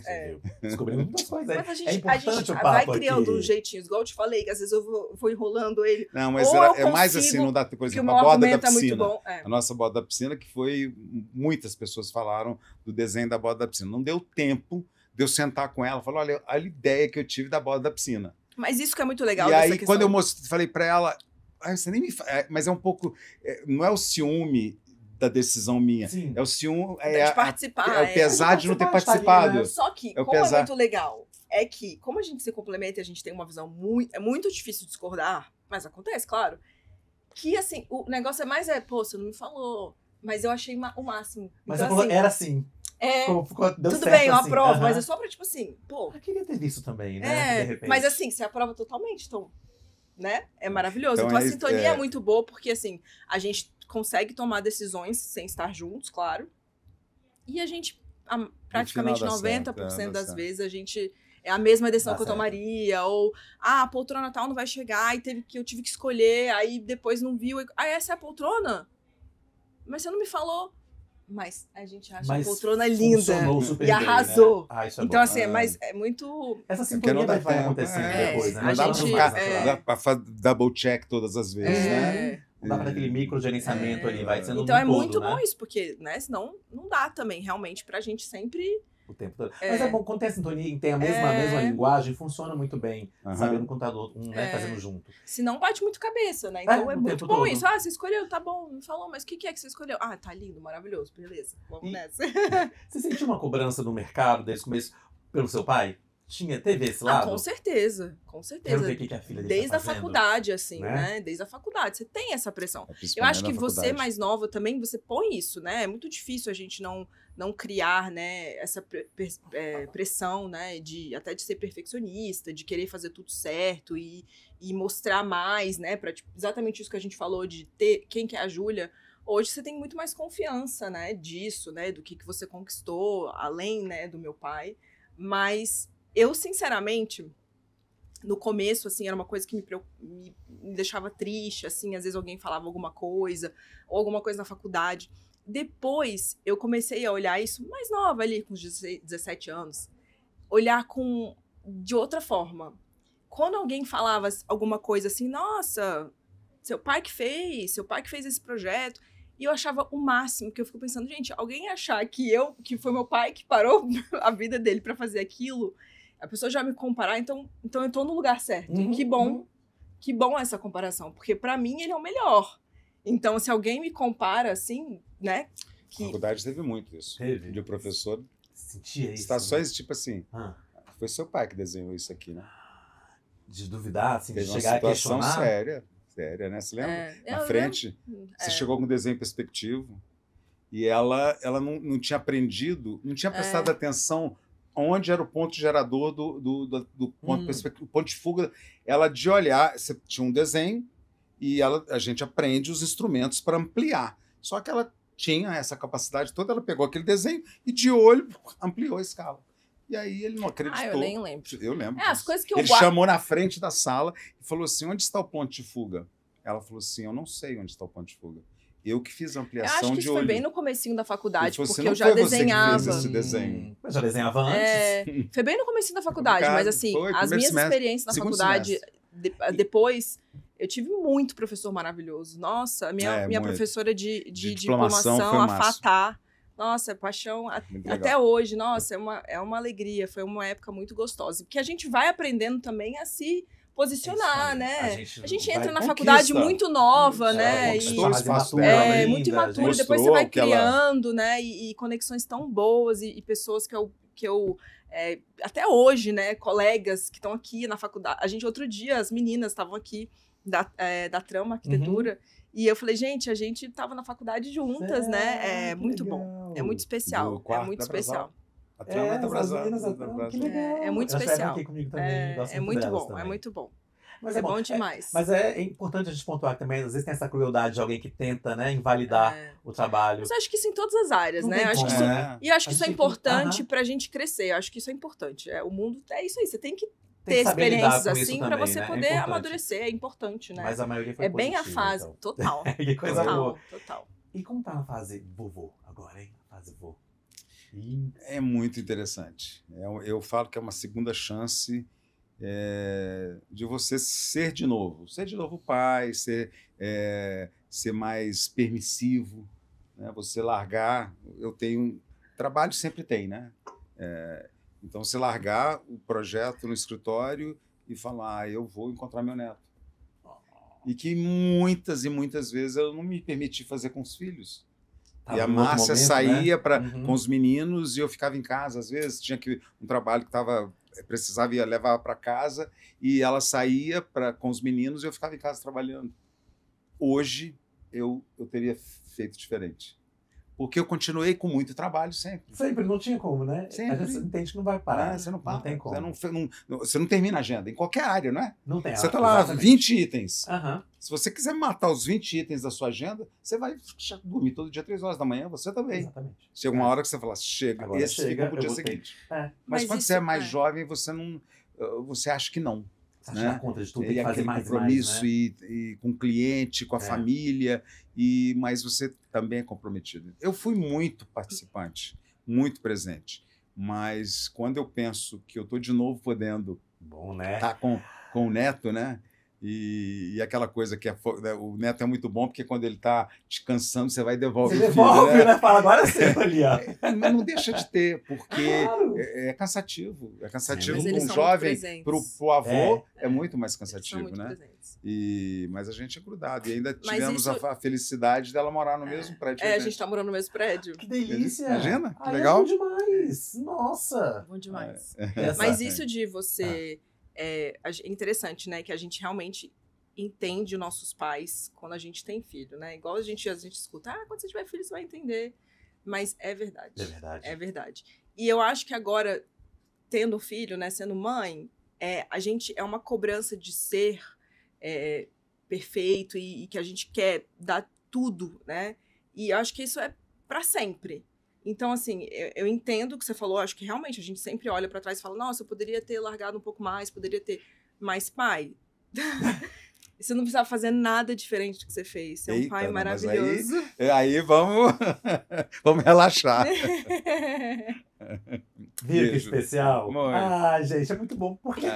[SPEAKER 2] Descobrindo muitas coisas.
[SPEAKER 3] Mas a gente vai criando jeitinhos, igual eu te falei, que às vezes eu vou enrolando ele.
[SPEAKER 4] Não, mas é mais assim, não dá tempo. Por exemplo, a borda da piscina. A nossa borda da piscina, que foi... Muitas pessoas falaram do desenho da borda da piscina. Não deu tempo de eu sentar com ela e falar, olha a ideia que eu tive da borda da piscina.
[SPEAKER 3] Mas isso que é muito legal.
[SPEAKER 4] E aí, quando eu falei para ela, você nem me mas é um pouco, não é o ciúme da decisão minha, é o ciúme
[SPEAKER 3] de participar,
[SPEAKER 4] é o pesar de não ter participado.
[SPEAKER 3] Né? Só que, como é muito legal, é que, como a gente se complementa e a gente tem uma visão é muito difícil discordar, mas acontece, claro, que assim, o negócio mais você não me falou, mas eu achei o máximo.
[SPEAKER 2] Mas
[SPEAKER 3] então,
[SPEAKER 2] assim, era assim.
[SPEAKER 3] Tudo bem, eu aprovo, mas é só pra, tipo assim,
[SPEAKER 2] Eu queria ter visto também, né? De repente.
[SPEAKER 3] Mas assim, você aprova totalmente, então, né? É maravilhoso. Então a sintonia é muito boa, porque assim, a gente consegue tomar decisões sem estar juntos, claro. E a gente praticamente
[SPEAKER 4] dá certo,
[SPEAKER 3] 90%
[SPEAKER 4] dá
[SPEAKER 3] das
[SPEAKER 4] certo.
[SPEAKER 3] vezes a gente é a mesma decisão
[SPEAKER 2] Dá
[SPEAKER 3] que eu
[SPEAKER 2] certo.
[SPEAKER 3] tomaria, ou a poltrona tal não vai chegar, e eu tive que escolher, aí depois não viu, essa é a poltrona? Mas você não me falou. Mas a gente acha a
[SPEAKER 2] Mas
[SPEAKER 3] poltrona linda
[SPEAKER 2] funcionou super
[SPEAKER 3] e
[SPEAKER 2] bem,
[SPEAKER 3] arrasou.
[SPEAKER 2] né? Ah, isso é
[SPEAKER 3] Então,
[SPEAKER 2] bom.
[SPEAKER 3] assim, mas é muito...
[SPEAKER 2] Essa
[SPEAKER 4] Porque não
[SPEAKER 2] sintonia
[SPEAKER 4] dá
[SPEAKER 2] vai
[SPEAKER 4] tempo.
[SPEAKER 2] acontecendo
[SPEAKER 3] É,
[SPEAKER 2] depois, né?
[SPEAKER 3] a
[SPEAKER 2] Não dá pra
[SPEAKER 3] gente-
[SPEAKER 2] ficar
[SPEAKER 3] é.
[SPEAKER 4] Dá pra double check todas as vezes, né?
[SPEAKER 3] É,
[SPEAKER 2] Não dá pra dar aquele micro gerenciamento ali, vai sendo
[SPEAKER 3] então
[SPEAKER 2] no
[SPEAKER 3] é
[SPEAKER 2] todo,
[SPEAKER 3] muito
[SPEAKER 2] né?
[SPEAKER 3] bom isso, porque, né, senão não dá também, realmente, pra gente sempre...
[SPEAKER 2] O tempo todo. Mas é bom, quando tem a sintonia, tem a mesma linguagem, funciona muito bem,
[SPEAKER 4] Aham.
[SPEAKER 2] sabendo o computador, né, fazendo junto.
[SPEAKER 3] Senão bate muito cabeça, né? Então é
[SPEAKER 2] o
[SPEAKER 3] muito
[SPEAKER 2] tempo
[SPEAKER 3] bom
[SPEAKER 2] todo.
[SPEAKER 3] isso. Ah, você escolheu, tá bom, me falou, mas o que é que você escolheu? Ah, tá lindo, maravilhoso, beleza, vamos
[SPEAKER 2] E-
[SPEAKER 3] nessa.
[SPEAKER 2] Você sentiu uma cobrança no mercado desde o começo pelo seu pai? Teve esse lado?
[SPEAKER 3] Com certeza, com
[SPEAKER 2] Quero
[SPEAKER 3] certeza.
[SPEAKER 2] ver o que a filha dele
[SPEAKER 3] Desde
[SPEAKER 2] tá
[SPEAKER 3] a
[SPEAKER 2] fazendo.
[SPEAKER 3] faculdade, assim,
[SPEAKER 2] né?
[SPEAKER 3] né? Desde a faculdade, você tem essa pressão. Eu
[SPEAKER 4] Principalmente
[SPEAKER 3] acho que
[SPEAKER 4] na
[SPEAKER 3] você,
[SPEAKER 4] faculdade.
[SPEAKER 3] mais nova também, você põe isso, né? É muito difícil a gente não criar, né, essa pressão, né, até de ser perfeccionista, de querer fazer tudo certo e mostrar mais, né, para exatamente isso que a gente falou de ter quem que é a Júlia. Hoje você tem muito mais confiança, né, disso, né, do que você conquistou, além, né, do meu pai. Mas eu, sinceramente, no começo, assim, era uma coisa que me deixava triste, assim, às vezes alguém falava alguma coisa, ou alguma coisa na faculdade. Depois, eu comecei a olhar isso mais nova ali, com 16, 17 anos, olhar de outra forma. Quando alguém falava alguma coisa assim, nossa, seu pai que fez esse projeto, e eu achava o máximo, que eu fico pensando, gente, alguém achar que foi meu pai que parou a vida dele pra fazer aquilo, a pessoa já me comparar, então eu tô no lugar certo. Que bom essa comparação, porque pra mim ele é o melhor. Então, se alguém me compara assim, né?
[SPEAKER 4] A faculdade teve muito isso.
[SPEAKER 2] Teve.
[SPEAKER 4] De
[SPEAKER 2] Sentia
[SPEAKER 4] professor,
[SPEAKER 2] isso.
[SPEAKER 4] situações tipo assim,
[SPEAKER 2] Ah,
[SPEAKER 4] foi seu pai que desenhou isso aqui, né?
[SPEAKER 2] de duvidar, assim, de
[SPEAKER 4] Teve uma
[SPEAKER 2] chegar a
[SPEAKER 4] situação
[SPEAKER 2] questionar.
[SPEAKER 4] séria, né? Você lembra?
[SPEAKER 3] Eu
[SPEAKER 4] Na
[SPEAKER 3] lembro.
[SPEAKER 4] frente, você chegou com um desenho perspectivo e ela não tinha aprendido, não tinha prestado atenção onde era o ponto gerador do ponto perspectivo, o ponto de fuga. Ela de olhar, você tinha um desenho e a gente aprende os instrumentos para ampliar. Só que ela tinha essa capacidade toda, ela pegou aquele desenho e de olho ampliou a escala. E aí ele não acreditou.
[SPEAKER 3] Eu nem lembro.
[SPEAKER 4] Eu lembro.
[SPEAKER 3] As
[SPEAKER 4] disso.
[SPEAKER 3] coisas que eu
[SPEAKER 4] Ele
[SPEAKER 3] guardo.
[SPEAKER 4] chamou na frente da sala e falou assim: onde está o ponto de fuga? Ela falou assim: eu não sei onde está o ponto de fuga. Eu que fiz a
[SPEAKER 3] Eu
[SPEAKER 4] ampliação
[SPEAKER 3] acho que
[SPEAKER 4] de
[SPEAKER 3] isso
[SPEAKER 4] olho.
[SPEAKER 3] foi bem no comecinho da faculdade,
[SPEAKER 4] Ele falou
[SPEAKER 3] porque
[SPEAKER 4] assim,
[SPEAKER 3] eu
[SPEAKER 4] não
[SPEAKER 3] já
[SPEAKER 4] foi você que fez
[SPEAKER 3] desenhava.
[SPEAKER 4] esse desenho.
[SPEAKER 2] Mas já desenhava antes.
[SPEAKER 3] Foi bem no comecinho da faculdade, mas assim,
[SPEAKER 4] Foi,
[SPEAKER 3] as
[SPEAKER 4] primeiro
[SPEAKER 3] minhas
[SPEAKER 4] semestre,
[SPEAKER 3] experiências na
[SPEAKER 4] segundo
[SPEAKER 3] faculdade,
[SPEAKER 4] semestre.
[SPEAKER 3] depois, eu tive muito professor maravilhoso. Nossa, minha
[SPEAKER 4] muito.
[SPEAKER 3] professora de
[SPEAKER 4] diplomação
[SPEAKER 3] diplomação,
[SPEAKER 4] foi o
[SPEAKER 3] a
[SPEAKER 4] máximo.
[SPEAKER 3] Fatá. Nossa, paixão,
[SPEAKER 4] Muito
[SPEAKER 3] até
[SPEAKER 4] legal.
[SPEAKER 3] hoje, nossa, é uma alegria, foi uma época muito gostosa. Porque a gente vai aprendendo também a se posicionar,
[SPEAKER 2] Isso,
[SPEAKER 3] né? A gente
[SPEAKER 2] vai-
[SPEAKER 3] entra na
[SPEAKER 4] conquista.
[SPEAKER 3] faculdade muito nova, né?
[SPEAKER 4] conquistou
[SPEAKER 3] E-
[SPEAKER 4] o espaço
[SPEAKER 2] mais
[SPEAKER 4] dela.
[SPEAKER 2] imatura ainda,
[SPEAKER 3] muito imaturo,
[SPEAKER 2] gente
[SPEAKER 3] depois você vai
[SPEAKER 4] mostrou que ela-
[SPEAKER 3] criando, né? E conexões tão boas e pessoas que eu até hoje, né? Colegas que estão aqui na faculdade. A gente, outro dia, as meninas estavam aqui da Trama Arquitetura. E eu falei, gente, a gente estava na faculdade juntas, né? É
[SPEAKER 2] que
[SPEAKER 3] muito
[SPEAKER 2] legal.
[SPEAKER 3] bom. É muito especial.
[SPEAKER 4] Do quarto
[SPEAKER 3] É muito
[SPEAKER 4] da
[SPEAKER 3] especial.
[SPEAKER 4] A trama é da
[SPEAKER 2] as
[SPEAKER 4] Brasal.
[SPEAKER 2] meninas da
[SPEAKER 4] da
[SPEAKER 2] Trama,
[SPEAKER 4] Brasal.
[SPEAKER 2] que legal.
[SPEAKER 3] É muito
[SPEAKER 2] Elas estiveram
[SPEAKER 3] especial.
[SPEAKER 2] aqui comigo também, gosto
[SPEAKER 3] É muito
[SPEAKER 2] delas
[SPEAKER 3] bom,
[SPEAKER 2] também.
[SPEAKER 3] é muito bom.
[SPEAKER 2] Mas
[SPEAKER 3] É bom demais.
[SPEAKER 2] Mas é importante a gente pontuar que também, às vezes tem essa crueldade de alguém que tenta, né, invalidar o trabalho.
[SPEAKER 3] Mas eu acho que isso em todas as áreas,
[SPEAKER 2] Não
[SPEAKER 3] né?
[SPEAKER 2] tem
[SPEAKER 3] Eu acho que
[SPEAKER 2] como,
[SPEAKER 3] isso,
[SPEAKER 2] né?
[SPEAKER 3] e eu acho que
[SPEAKER 2] A
[SPEAKER 3] isso é
[SPEAKER 2] gente tem que-
[SPEAKER 3] importante pra gente crescer. Eu acho que isso é importante. O mundo é isso aí. Você tem que
[SPEAKER 2] Tem
[SPEAKER 3] ter
[SPEAKER 2] que saber lidar
[SPEAKER 3] experiências
[SPEAKER 2] com isso
[SPEAKER 3] assim pra
[SPEAKER 2] também,
[SPEAKER 3] você
[SPEAKER 2] né? É
[SPEAKER 3] poder
[SPEAKER 2] importante.
[SPEAKER 3] amadurecer. É importante, né?
[SPEAKER 2] Mas a maioria foi
[SPEAKER 3] É bem a
[SPEAKER 2] positiva,
[SPEAKER 3] fase.
[SPEAKER 2] então.
[SPEAKER 3] Total.
[SPEAKER 2] Que coisa
[SPEAKER 3] Total,
[SPEAKER 2] boa.
[SPEAKER 3] total.
[SPEAKER 2] E como tá na fase vovô agora, hein? Fase vô. Ih,
[SPEAKER 4] É muito interessante. Eu falo que é uma segunda chance de você ser de novo. Ser de novo pai, ser mais permissivo, né? Você largar. Eu tenho. Trabalho sempre tem, né? Então, você largar o projeto no escritório e falar: eu vou encontrar meu neto. E que muitas e muitas vezes eu não me permiti fazer com os filhos.
[SPEAKER 2] tava
[SPEAKER 4] E a
[SPEAKER 2] num outro
[SPEAKER 4] Márcia
[SPEAKER 2] momento,
[SPEAKER 4] saía
[SPEAKER 2] né?
[SPEAKER 4] com os meninos e eu ficava em casa. Às vezes tinha um trabalho que precisava ir levar para casa e ela saía com os meninos e eu ficava em casa trabalhando. Hoje eu teria feito diferente. Porque eu continuei com muito trabalho sempre.
[SPEAKER 2] Sempre, não tinha como, né?
[SPEAKER 4] Sempre.
[SPEAKER 2] A gente entende que não vai parar.
[SPEAKER 4] Você não para.
[SPEAKER 2] Não tem como.
[SPEAKER 4] Você não termina a agenda, em qualquer área, não é?
[SPEAKER 2] Não tem.
[SPEAKER 4] Você está lá,
[SPEAKER 2] exatamente.
[SPEAKER 4] 20 itens.
[SPEAKER 2] Aham.
[SPEAKER 4] Se você quiser matar os 20 itens da sua agenda, você vai dormir todo dia 3 horas da manhã, você também.
[SPEAKER 2] Exatamente.
[SPEAKER 4] Chega uma hora que você fala, chega,
[SPEAKER 2] Agora
[SPEAKER 4] esse fica pro dia seguinte.
[SPEAKER 2] É.
[SPEAKER 4] Mas quando
[SPEAKER 3] isso,
[SPEAKER 4] você é mais jovem, você acha que não.
[SPEAKER 2] Você acha que dá conta de tudo, tem
[SPEAKER 4] E
[SPEAKER 2] que fazer
[SPEAKER 4] aquele
[SPEAKER 2] mais
[SPEAKER 4] compromisso
[SPEAKER 2] né?
[SPEAKER 4] e com o cliente, com a família, mas você também é comprometido. Eu fui muito participante, muito presente, mas quando eu penso que eu estou de novo podendo
[SPEAKER 2] Bom, né?
[SPEAKER 4] estar com o neto, né? E aquela coisa que o neto é muito bom, porque quando ele está descansando, você vai e devolve
[SPEAKER 2] Você
[SPEAKER 4] o filho,
[SPEAKER 2] devolve,
[SPEAKER 4] né?
[SPEAKER 2] né? Fala, agora sim, ali, ó.
[SPEAKER 4] Mas não deixa de ter, porque
[SPEAKER 2] Claro.
[SPEAKER 4] é cansativo. É cansativo
[SPEAKER 3] Mas
[SPEAKER 4] para
[SPEAKER 3] eles
[SPEAKER 4] um
[SPEAKER 3] são
[SPEAKER 4] jovem,
[SPEAKER 3] muito presentes.
[SPEAKER 4] pro avô,
[SPEAKER 2] É.
[SPEAKER 4] é muito mais
[SPEAKER 3] Eles são
[SPEAKER 4] cansativo,
[SPEAKER 3] muito
[SPEAKER 4] né?
[SPEAKER 3] presentes.
[SPEAKER 4] Mas a gente é grudado. E ainda
[SPEAKER 3] Mas
[SPEAKER 4] tivemos
[SPEAKER 3] isso-
[SPEAKER 4] a felicidade dela morar no mesmo prédio.
[SPEAKER 3] A gente tá morando no mesmo prédio.
[SPEAKER 2] Que delícia.
[SPEAKER 4] Imagina, que
[SPEAKER 2] Ai,
[SPEAKER 4] legal.
[SPEAKER 2] É bom demais. Nossa.
[SPEAKER 3] Bom demais.
[SPEAKER 2] Essa-
[SPEAKER 3] Mas isso de você... É interessante, né? Que a gente realmente entende nossos pais quando a gente tem filho, né? Igual a gente escuta, quando você tiver filho você vai entender. Mas é verdade.
[SPEAKER 2] É verdade.
[SPEAKER 3] É verdade. E eu acho que agora, tendo filho, né? Sendo mãe, a gente é uma cobrança de ser perfeito e que a gente quer dar tudo, né? E eu acho que isso é pra sempre. Então, assim, eu entendo o que você falou, acho que realmente a gente sempre olha pra trás e fala, nossa, eu poderia ter largado um pouco mais, poderia ter mais pai. Você não precisava fazer nada diferente do que você fez. Você é um
[SPEAKER 4] Eita,
[SPEAKER 3] pai
[SPEAKER 4] não, mas
[SPEAKER 3] maravilhoso.
[SPEAKER 4] Aí vamos relaxar.
[SPEAKER 2] Viu que
[SPEAKER 4] Beijo.
[SPEAKER 2] especial?
[SPEAKER 4] Muito.
[SPEAKER 2] Ah, gente, é muito bom. Porque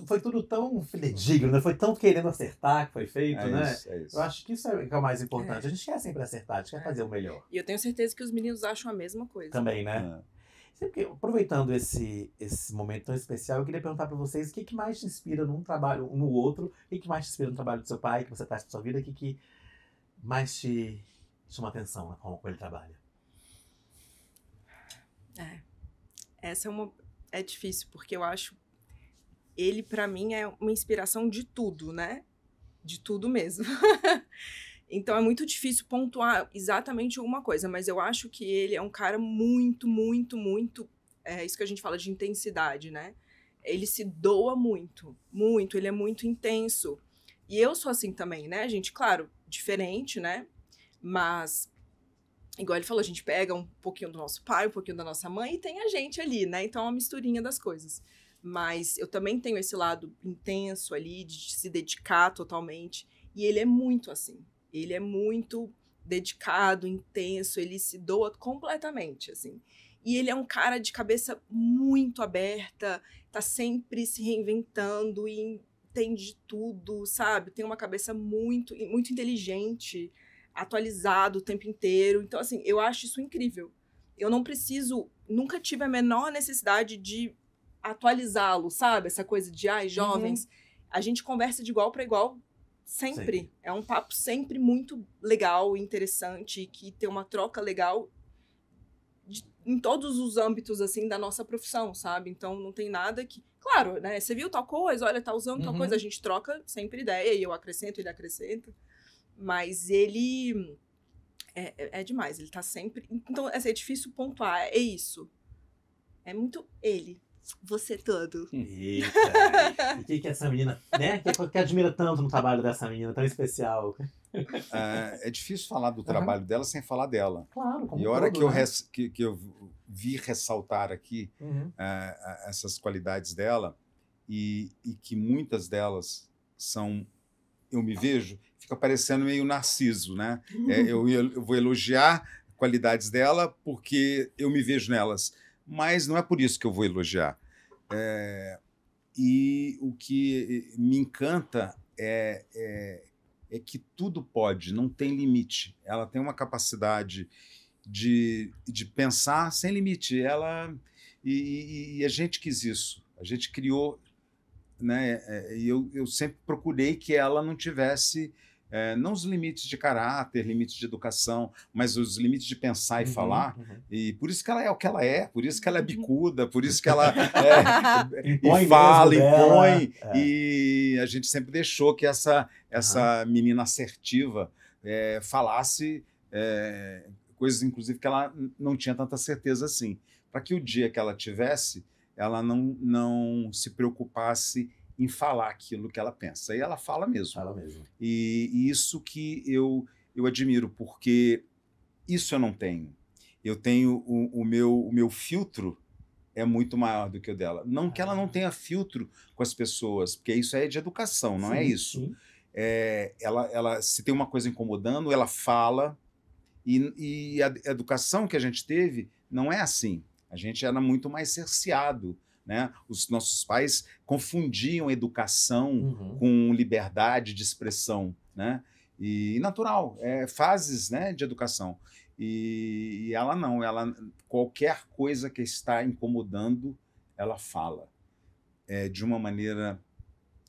[SPEAKER 2] foi tudo tão fidedigno, né? Foi tão querendo acertar que foi feito, né?
[SPEAKER 4] Isso, é isso.
[SPEAKER 2] Eu acho que isso é o mais importante. A gente quer sempre acertar, a gente quer fazer o melhor.
[SPEAKER 3] E eu tenho certeza que os meninos acham a mesma coisa.
[SPEAKER 2] Também, né? Porque, aproveitando esse momento tão especial, eu queria perguntar para vocês o que mais te inspira num trabalho, no outro, o que mais te inspira no trabalho do seu pai, que você faz na sua vida, o que mais te chama atenção na forma como ele trabalha?
[SPEAKER 3] Essa é difícil, porque eu acho ele, pra mim, é uma inspiração de tudo, né? De tudo mesmo. Então é muito difícil pontuar exatamente uma coisa, mas eu acho que ele é um cara muito, muito, muito... É isso que a gente fala de intensidade, né? Ele se doa muito, muito, ele é muito intenso. E eu sou assim também, né, gente? Claro, diferente, né? Mas, igual ele falou, a gente pega um pouquinho do nosso pai, um pouquinho da nossa mãe e tem a gente ali, né? Então é uma misturinha das coisas. Mas eu também tenho esse lado intenso ali, de se dedicar totalmente. E ele é muito assim. Ele é muito dedicado, intenso, ele se doa completamente, assim. E ele é um cara de cabeça muito aberta, tá sempre se reinventando e entende tudo, sabe? Tem uma cabeça muito, muito inteligente, atualizado o tempo inteiro. Então, assim, eu acho isso incrível. Eu não preciso, nunca tive a menor necessidade de atualizá-lo, sabe? Essa coisa de, jovens, a gente conversa de igual para igual sempre.
[SPEAKER 2] Sim.
[SPEAKER 3] É um papo sempre muito legal, interessante, que tem uma troca legal em todos os âmbitos, assim, da nossa profissão, sabe? Então, não tem nada que... Claro, né? Você viu tal coisa, olha, tá usando tal coisa, a gente troca sempre ideia, e eu acrescento, ele acrescenta. Mas ele... É demais, ele tá sempre... Então, assim, é difícil pontuar, é isso. É muito ele. Você todo.
[SPEAKER 2] Eita! E o que essa menina, né? Que admira tanto no trabalho dessa menina tão especial?
[SPEAKER 4] É difícil falar do trabalho dela sem falar dela.
[SPEAKER 2] Claro, como
[SPEAKER 4] E a hora
[SPEAKER 2] todo,
[SPEAKER 4] que eu vi ressaltar aqui essas qualidades dela e que muitas delas são... Eu me vejo, fica parecendo meio Narciso, né? Eu vou elogiar qualidades dela porque eu me vejo nelas. Mas não é por isso que eu vou elogiar. E o que me encanta é que tudo pode, não tem limite. Ela tem uma capacidade de pensar sem limite. E a gente quis isso. A gente criou, né? E eu sempre procurei que ela não tivesse... não os limites de caráter, limites de educação, mas os limites de pensar e falar. E por isso que ela é o que ela é, por isso que ela é bicuda, por isso que ela
[SPEAKER 2] Impõe
[SPEAKER 4] fala,
[SPEAKER 2] mesmo dela.
[SPEAKER 4] impõe. E a gente sempre deixou que essa menina assertiva falasse coisas, inclusive, que ela não tinha tanta certeza assim. Para que o dia que ela tivesse, ela não se preocupasse em falar aquilo que ela pensa. E ela fala mesmo.
[SPEAKER 2] Fala mesmo.
[SPEAKER 4] E isso que eu admiro, porque isso eu não tenho. Eu tenho o meu filtro é muito maior do que o dela. Não que ela não tenha filtro com as pessoas, porque isso é de educação, não é isso.
[SPEAKER 2] Sim.
[SPEAKER 4] Ela se tem uma coisa incomodando, ela fala, e a educação que a gente teve não é assim. A gente era muito mais cerceado, né? Os nossos pais confundiam educação com liberdade de expressão, né? E natural, fases, né, de educação. E ela não, qualquer coisa que está incomodando, ela fala. De uma maneira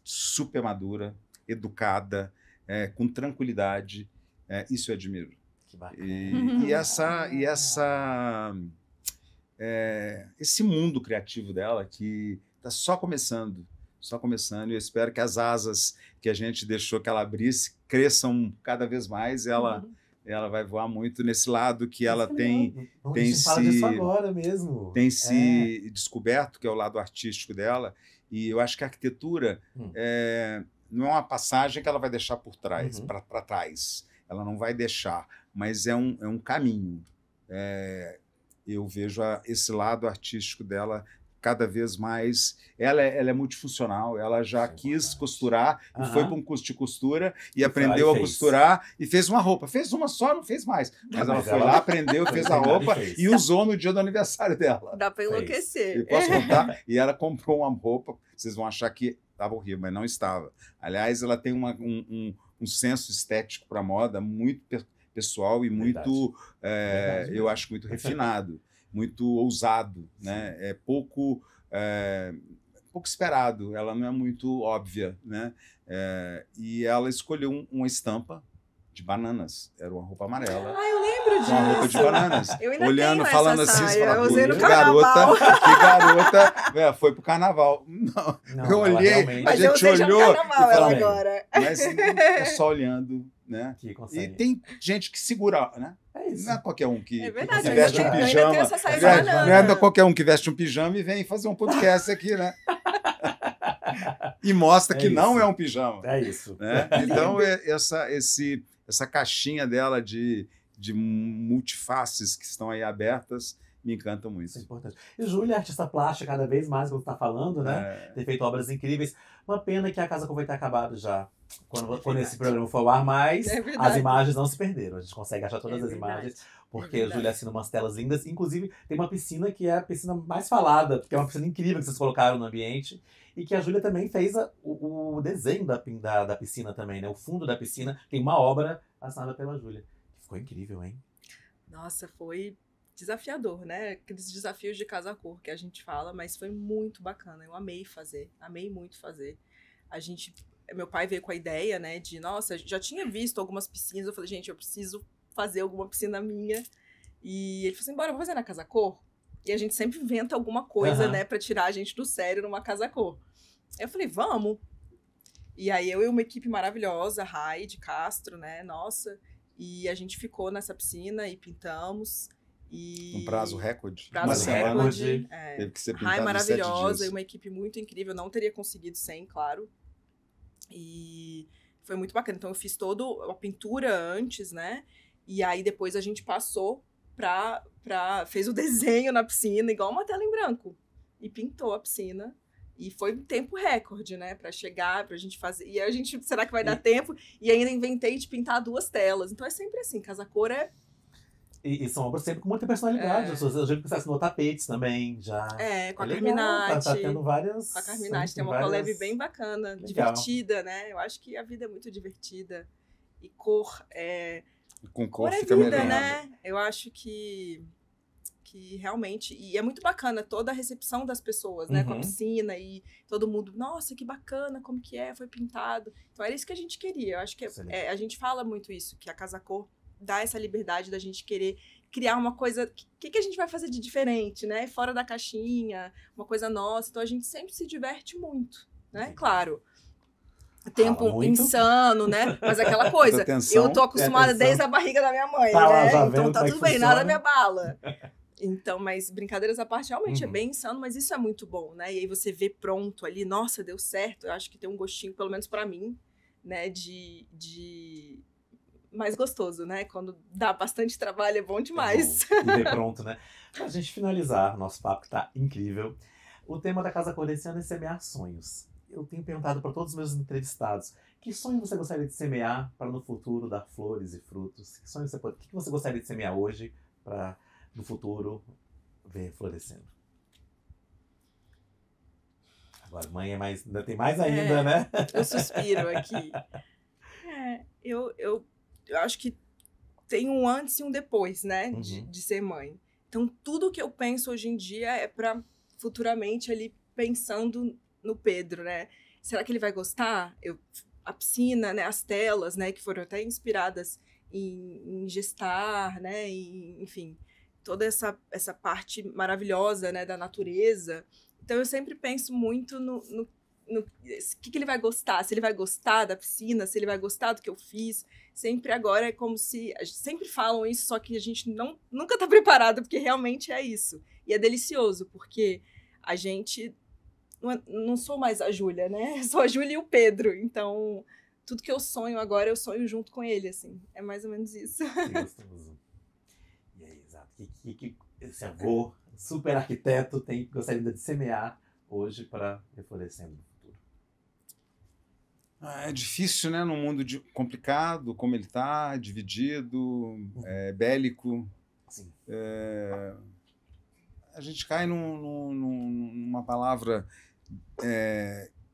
[SPEAKER 4] super madura, educada, com tranquilidade. Isso eu admiro.
[SPEAKER 2] Que bacana.
[SPEAKER 4] Esse mundo criativo dela que está só começando, e eu espero que as asas que a gente deixou que ela abrisse cresçam cada vez mais. Ela vai voar muito nesse lado que ela tem se descoberto, que é o lado artístico dela. E eu acho que a arquitetura não é uma passagem que ela vai deixar por trás, para trás. Ela não vai deixar, mas é um caminho. Eu vejo esse lado artístico dela cada vez mais. Ela é multifuncional, ela já quis costurar e foi para um curso de costura e aprendeu a costurar e fez uma roupa. Fez uma só, não fez mais. Mas ela foi lá, aprendeu, fez a roupa e usou no dia do aniversário dela.
[SPEAKER 3] Dá para enlouquecer.
[SPEAKER 4] E posso contar? E ela comprou uma roupa, vocês vão achar que estava horrível, mas não estava. Aliás, ela tem um senso estético para moda muito pessoal e muito, eu acho, muito refinado, muito ousado, né? Pouco esperado, ela não é muito óbvia, né? E ela escolheu uma estampa de bananas, era uma roupa amarela.
[SPEAKER 3] Eu lembro disso.
[SPEAKER 4] Uma roupa de bananas.
[SPEAKER 3] Eu ainda
[SPEAKER 4] olhando,
[SPEAKER 3] tenho
[SPEAKER 4] falando
[SPEAKER 3] essa
[SPEAKER 4] assim,
[SPEAKER 3] saia.
[SPEAKER 4] fala,
[SPEAKER 3] Eu usei no
[SPEAKER 4] que
[SPEAKER 3] carnaval.
[SPEAKER 4] garota, foi pro carnaval. Não, eu olhei, a gente olhou
[SPEAKER 3] e falou, ela agora.
[SPEAKER 4] Mas é só olhando, né?
[SPEAKER 2] E
[SPEAKER 4] tem gente que segura, né?
[SPEAKER 2] É isso.
[SPEAKER 4] Não é qualquer um que
[SPEAKER 3] verdade,
[SPEAKER 4] veste um pijama. Não é qualquer um que veste um pijama e vem fazer um podcast aqui, né? E mostra que não é um pijama.
[SPEAKER 2] É isso.
[SPEAKER 4] Né? Então, essa caixinha dela de multifaces que estão aí abertas me encanta muito.
[SPEAKER 2] Isso é importante. E Júlia, artista plástica, cada vez mais, como você está falando, né? Tem feito obras incríveis. Uma pena que a Casa Cor vai ter acabado já. Quando esse programa for ao ar, mas as imagens não se perderam. A gente consegue achar todas as imagens, porque a Júlia assina umas telas lindas. Inclusive, tem uma piscina que é a piscina mais falada, porque é uma piscina incrível que vocês colocaram no ambiente. E que a Júlia também fez o desenho da piscina também, né? O fundo da piscina tem uma obra assinada pela Júlia. Ficou incrível, hein?
[SPEAKER 3] Nossa, foi desafiador, né? Aqueles desafios de Casa Cor que a gente fala, mas foi muito bacana. Eu amei muito fazer. Meu pai veio com a ideia, né, de, nossa, já tinha visto algumas piscinas, eu falei, gente, eu preciso fazer alguma piscina minha. E ele falou assim, bora, vou fazer na Casa Cor? E a gente sempre inventa alguma coisa, né, pra tirar a gente do sério numa Casa Cor. Eu falei, vamos. E aí eu e uma equipe maravilhosa, Rai de Castro, né, nossa, e a gente ficou nessa piscina e pintamos.
[SPEAKER 4] Um prazo recorde.
[SPEAKER 3] Teve
[SPEAKER 4] que ser pintado
[SPEAKER 3] Rai maravilhosa
[SPEAKER 4] em 7 dias.
[SPEAKER 3] E uma equipe muito incrível. Não teria conseguido sem, claro. E foi muito bacana. Então eu fiz toda a pintura antes, né? E aí depois a gente passou fez o desenho na piscina, igual uma tela em branco. E pintou a piscina. E foi um tempo recorde, né? Pra chegar, pra gente fazer. E aí a gente, será que vai dar tempo? E ainda inventei de pintar 2 telas. Então é sempre assim, Casa Cor é...
[SPEAKER 2] E são obras sempre com muita personalidade. Eu já que você assinou tapetes também, já.
[SPEAKER 3] Com a Carminati.
[SPEAKER 2] Tá tendo várias...
[SPEAKER 3] Com a Carminati, tem uma collab bem bacana, divertida, né? Eu acho que a vida é muito divertida. E cor é...
[SPEAKER 4] Com cor
[SPEAKER 3] é
[SPEAKER 4] fica
[SPEAKER 3] vida,
[SPEAKER 4] melhor.
[SPEAKER 3] Né? Eu acho que realmente... E é muito bacana toda a recepção das pessoas, né? Com a piscina e todo mundo... Nossa, que bacana, como que é? Foi pintado. Então era isso que a gente queria. Eu acho que a gente fala muito isso, que a Casa Cor dá essa liberdade da gente querer criar uma coisa... O que a gente vai fazer de diferente, né? Fora da caixinha, uma coisa nossa. Então a gente sempre se diverte muito, né? Claro. tempo insano, né? Mas aquela coisa, eu tô acostumada desde a barriga da minha mãe, né? Então tá tudo bem, nada me abala. Então, mas brincadeiras à parte, realmente é bem insano, mas isso é muito bom, né? E aí você vê pronto ali, nossa, deu certo. Eu acho que tem um gostinho, pelo menos pra mim, né, de mais gostoso, né? Quando dá bastante trabalho é bom demais.
[SPEAKER 2] É bom. E ver pronto, né? Pra gente finalizar nosso papo, que tá incrível, o tema da Casa Cor desse ano é semear sonhos. Eu tenho perguntado para todos os meus entrevistados, que sonho você gostaria de semear para no futuro dar flores e frutos? O que você gostaria de semear hoje para no futuro ver florescendo? Agora, mãe é mais, ainda tem mais ainda, né?
[SPEAKER 3] Eu suspiro aqui. Eu acho que tem um antes e um depois, né? De ser mãe. Então, tudo que eu penso hoje em dia é para futuramente ali pensando no Pedro, né? Será que ele vai gostar? A piscina, né? As telas, né? Que foram até inspiradas em gestar, né? Enfim, toda essa parte maravilhosa, né? Da natureza. Então, eu sempre penso muito no que ele vai gostar, se ele vai gostar da piscina, se ele vai gostar do que eu fiz. Sempre agora é como se... Sempre falam isso, só que a gente nunca tá preparado, porque realmente é isso. E é delicioso, porque a gente... Não sou mais a Júlia, né? Sou a Júlia e o Pedro. Então, tudo que eu sonho agora, eu sonho junto com ele, assim. É mais ou menos isso.
[SPEAKER 2] Que gostoso. E aí, exato. Que esse avô, super arquiteto, gostaria de semear hoje para reflorescendo no futuro?
[SPEAKER 4] É difícil, né? Num mundo complicado, como ele está, dividido, bélico.
[SPEAKER 2] Sim.
[SPEAKER 4] A gente cai numa palavra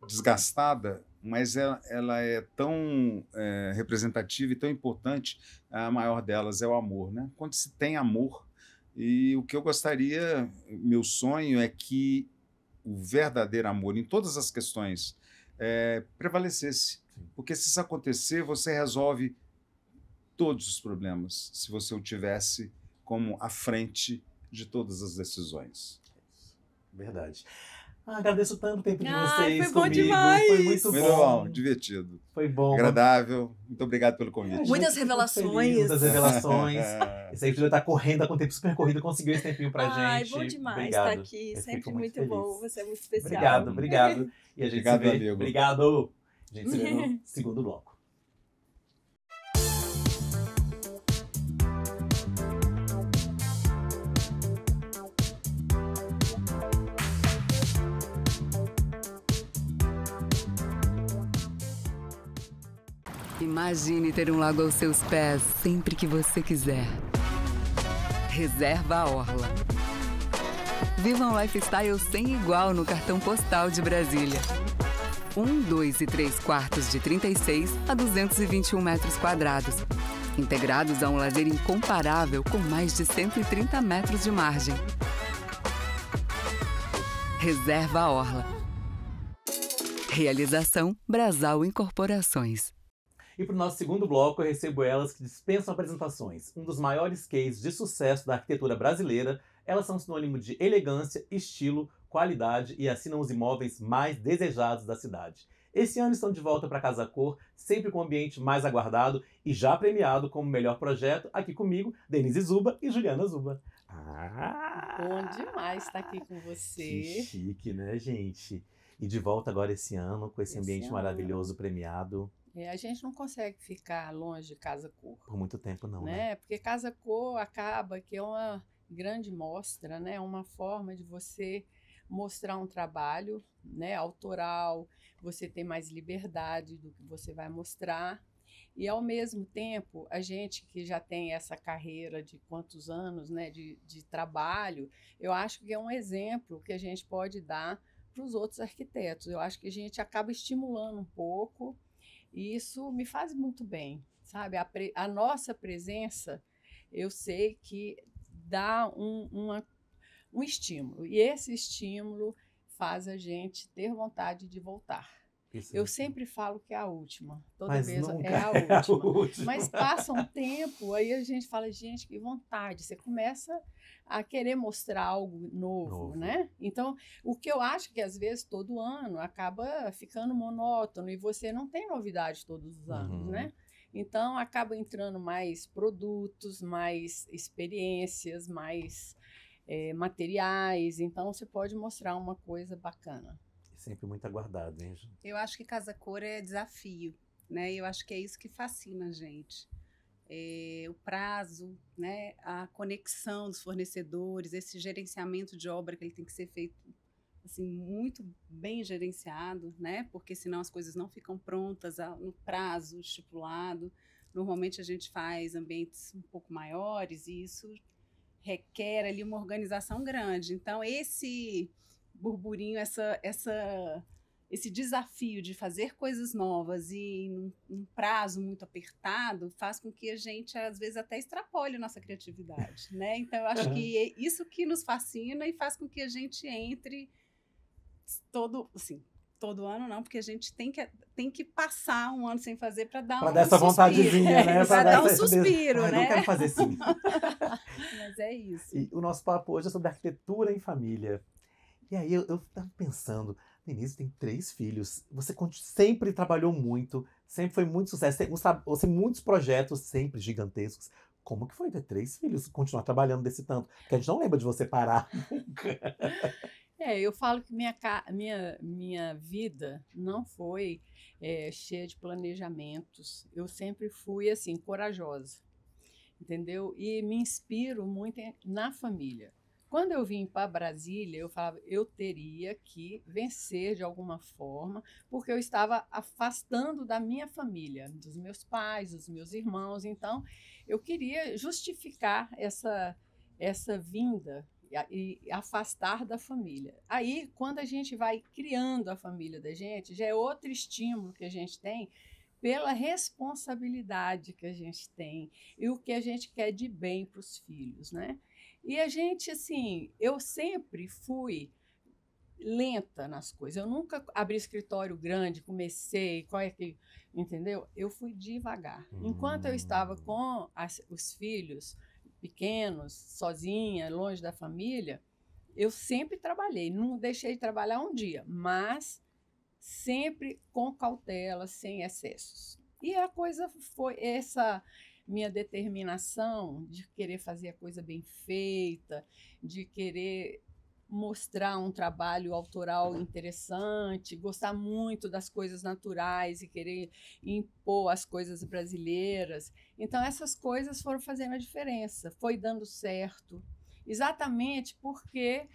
[SPEAKER 4] desgastada, mas ela é tão representativa e tão importante. A maior delas é o amor, né? Quando se tem amor, e o que eu gostaria, meu sonho é que o verdadeiro amor, em todas as questões, prevalecesse. Porque se isso acontecer, você resolve todos os problemas, se você o tivesse como à frente de todas as decisões.
[SPEAKER 2] Verdade. Agradeço tanto o tempo de vocês
[SPEAKER 3] foi bom
[SPEAKER 2] comigo.
[SPEAKER 3] demais.
[SPEAKER 2] Foi muito bom.
[SPEAKER 4] Divertido.
[SPEAKER 2] Foi bom.
[SPEAKER 4] Agradável. Muito obrigado pelo convite.
[SPEAKER 3] Muitas revelações.
[SPEAKER 2] Muitas revelações. Esse aí já tá correndo, com o tempo super corrido, conseguiu esse tempinho pra gente.
[SPEAKER 3] Bom demais
[SPEAKER 2] obrigado.
[SPEAKER 3] Estar aqui. Sempre muito bom. Você é muito especial.
[SPEAKER 2] Obrigado. E a gente
[SPEAKER 4] obrigado,
[SPEAKER 2] se vê.
[SPEAKER 4] amigo.
[SPEAKER 2] Obrigado. A gente se vê no segundo bloco.
[SPEAKER 1] Imagine ter um lago aos seus pés sempre que você quiser. Reserva a Orla. Viva um lifestyle sem igual no cartão postal de Brasília. 1, 2 e 3 quartos de 36 a 221 metros quadrados. Integrados a um lazer incomparável com mais de 130 metros de margem. Reserva a Orla. Realização Brasal Incorporações.
[SPEAKER 2] E para o nosso segundo bloco, eu recebo elas que dispensam apresentações. Um dos maiores cases de sucesso da arquitetura brasileira, elas são sinônimo de elegância, estilo, qualidade e assinam os imóveis mais desejados da cidade. Esse ano estão de volta para Casa Cor, sempre com o ambiente mais aguardado e já premiado como melhor projeto. Aqui comigo, Denise Zuba e Juliana Zuba.
[SPEAKER 5] Bom demais estar aqui com você.
[SPEAKER 2] Que chique, né, gente? E de volta agora esse ano, com esse ambiente maravilhoso premiado.
[SPEAKER 5] A gente não consegue ficar longe de Casa Cor.
[SPEAKER 2] Por muito tempo não, né?
[SPEAKER 5] Porque Casa Cor acaba que é uma grande mostra, né? Uma forma de você mostrar um trabalho, né, autoral, você tem mais liberdade do que você vai mostrar. E, ao mesmo tempo, a gente que já tem essa carreira de quantos anos, né, de trabalho, eu acho que é um exemplo que a gente pode dar para os outros arquitetos. Eu acho que a gente acaba estimulando um pouco. E isso me faz muito bem, sabe? A nossa presença, eu sei que dá um estímulo. E esse estímulo faz a gente ter vontade de voltar. Eu sempre falo que é a última. Toda
[SPEAKER 2] Mas
[SPEAKER 5] vez
[SPEAKER 2] nunca
[SPEAKER 5] é a
[SPEAKER 2] é a
[SPEAKER 5] última.
[SPEAKER 2] última.
[SPEAKER 5] Mas passa um tempo, aí a gente fala, gente, que vontade. Você começa a querer mostrar algo novo, né? Então, o que eu acho que às vezes todo ano acaba ficando monótono e você não tem novidade todos os anos, né? Então, acaba entrando mais produtos, mais experiências, mais materiais. Então, você pode mostrar uma coisa bacana.
[SPEAKER 2] Sempre muito aguardado, hein, Ju?
[SPEAKER 6] Eu acho que Casa Cor é desafio, né? Eu acho que é isso que fascina a gente. O prazo, né? A conexão dos fornecedores, esse gerenciamento de obra que ele tem que ser feito assim, muito bem gerenciado, né? Porque senão as coisas não ficam prontas no prazo estipulado. Normalmente a gente faz ambientes um pouco maiores e isso requer ali uma organização grande. Então, esse burburinho, esse desafio de fazer coisas novas e num prazo muito apertado faz com que a gente, às vezes, até extrapole a nossa criatividade, né? Então, eu acho que é isso que nos fascina e faz com que a gente entre todo ano não, porque a gente tem que passar um ano sem fazer para dar um
[SPEAKER 2] essa
[SPEAKER 6] suspiro.
[SPEAKER 2] vontadezinha, né?
[SPEAKER 6] Para dar um suspiro, né?
[SPEAKER 2] Não quero fazer assim.
[SPEAKER 6] Mas é isso.
[SPEAKER 2] E o nosso papo hoje é sobre arquitetura em família. E aí eu estava pensando, Denise tem 3 filhos, você sempre trabalhou muito, sempre foi muito sucesso, tem muitos projetos sempre gigantescos. Como que foi ter 3 filhos, continuar trabalhando desse tanto? Porque a gente não lembra de você parar nunca.
[SPEAKER 5] Eu falo que minha vida não foi cheia de planejamentos. Eu sempre fui, assim, corajosa, entendeu? E me inspiro muito na família. Quando eu vim para Brasília, eu falava, eu teria que vencer de alguma forma, porque eu estava afastando da minha família, dos meus pais, dos meus irmãos. Então, eu queria justificar essa vinda e afastar da família. Aí, quando a gente vai criando a família da gente, já é outro estímulo que a gente tem pela responsabilidade que a gente tem e o que a gente quer de bem para os filhos, né? E a gente, assim, eu sempre fui lenta nas coisas. Eu nunca abri escritório grande, comecei, entendeu? Eu fui devagar. Enquanto eu estava com os filhos pequenos, sozinha, longe da família, eu sempre trabalhei. Não deixei de trabalhar um dia, mas sempre com cautela, sem excessos. E a coisa foi essa minha determinação de querer fazer a coisa bem feita, de querer mostrar um trabalho autoral interessante, gostar muito das coisas naturais e querer impor as coisas brasileiras. Então, essas coisas foram fazendo a diferença, foi dando certo, exatamente porque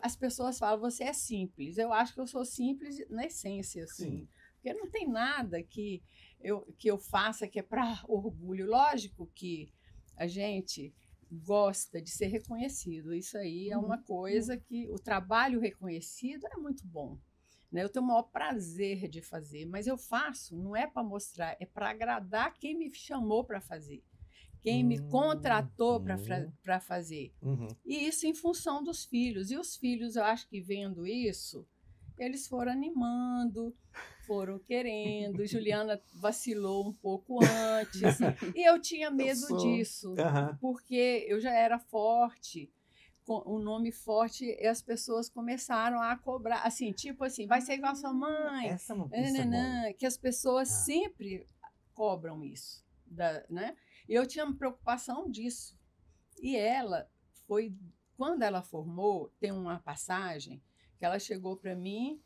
[SPEAKER 5] as pessoas falam, você é simples. Eu acho que eu sou simples na essência, assim, porque não tem nada que eu faça que é para orgulho. Lógico que a gente gosta de ser reconhecido. Isso aí é uma coisa que o trabalho reconhecido é muito bom, né? Eu tenho o maior prazer de fazer, mas eu faço, não é para mostrar, é para agradar quem me chamou para fazer, quem me contratou para fazer. E isso em função dos filhos. E os filhos, eu acho que vendo isso, eles foram animando, foram querendo. Juliana vacilou um pouco antes. E eu tinha medo disso, porque eu já era forte, com um nome forte, e as pessoas começaram a cobrar, assim, tipo assim, vai ser igual a sua mãe.
[SPEAKER 2] Essa não é
[SPEAKER 5] que as pessoas sempre cobram isso, né? E eu tinha preocupação disso. E ela foi, quando ela formou, tem uma passagem que ela chegou para mim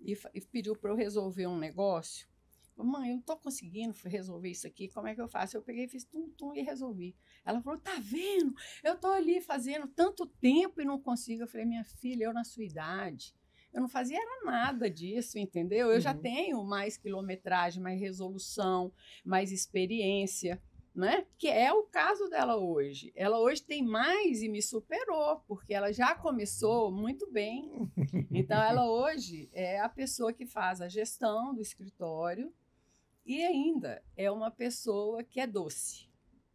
[SPEAKER 5] e pediu para eu resolver um negócio. Mãe, eu não estou conseguindo resolver isso aqui, como é que eu faço? Eu peguei, fiz tum e resolvi. Ela falou, tá vendo? Eu estou ali fazendo tanto tempo e não consigo. Eu falei, minha filha, eu na sua idade, eu não fazia era nada disso, entendeu? Eu já tenho mais quilometragem, mais resolução, mais experiência, né? Que é o caso dela hoje. Ela hoje tem mais e me superou, porque ela já começou muito bem. Então, ela hoje é a pessoa que faz a gestão do escritório e ainda é uma pessoa que é doce,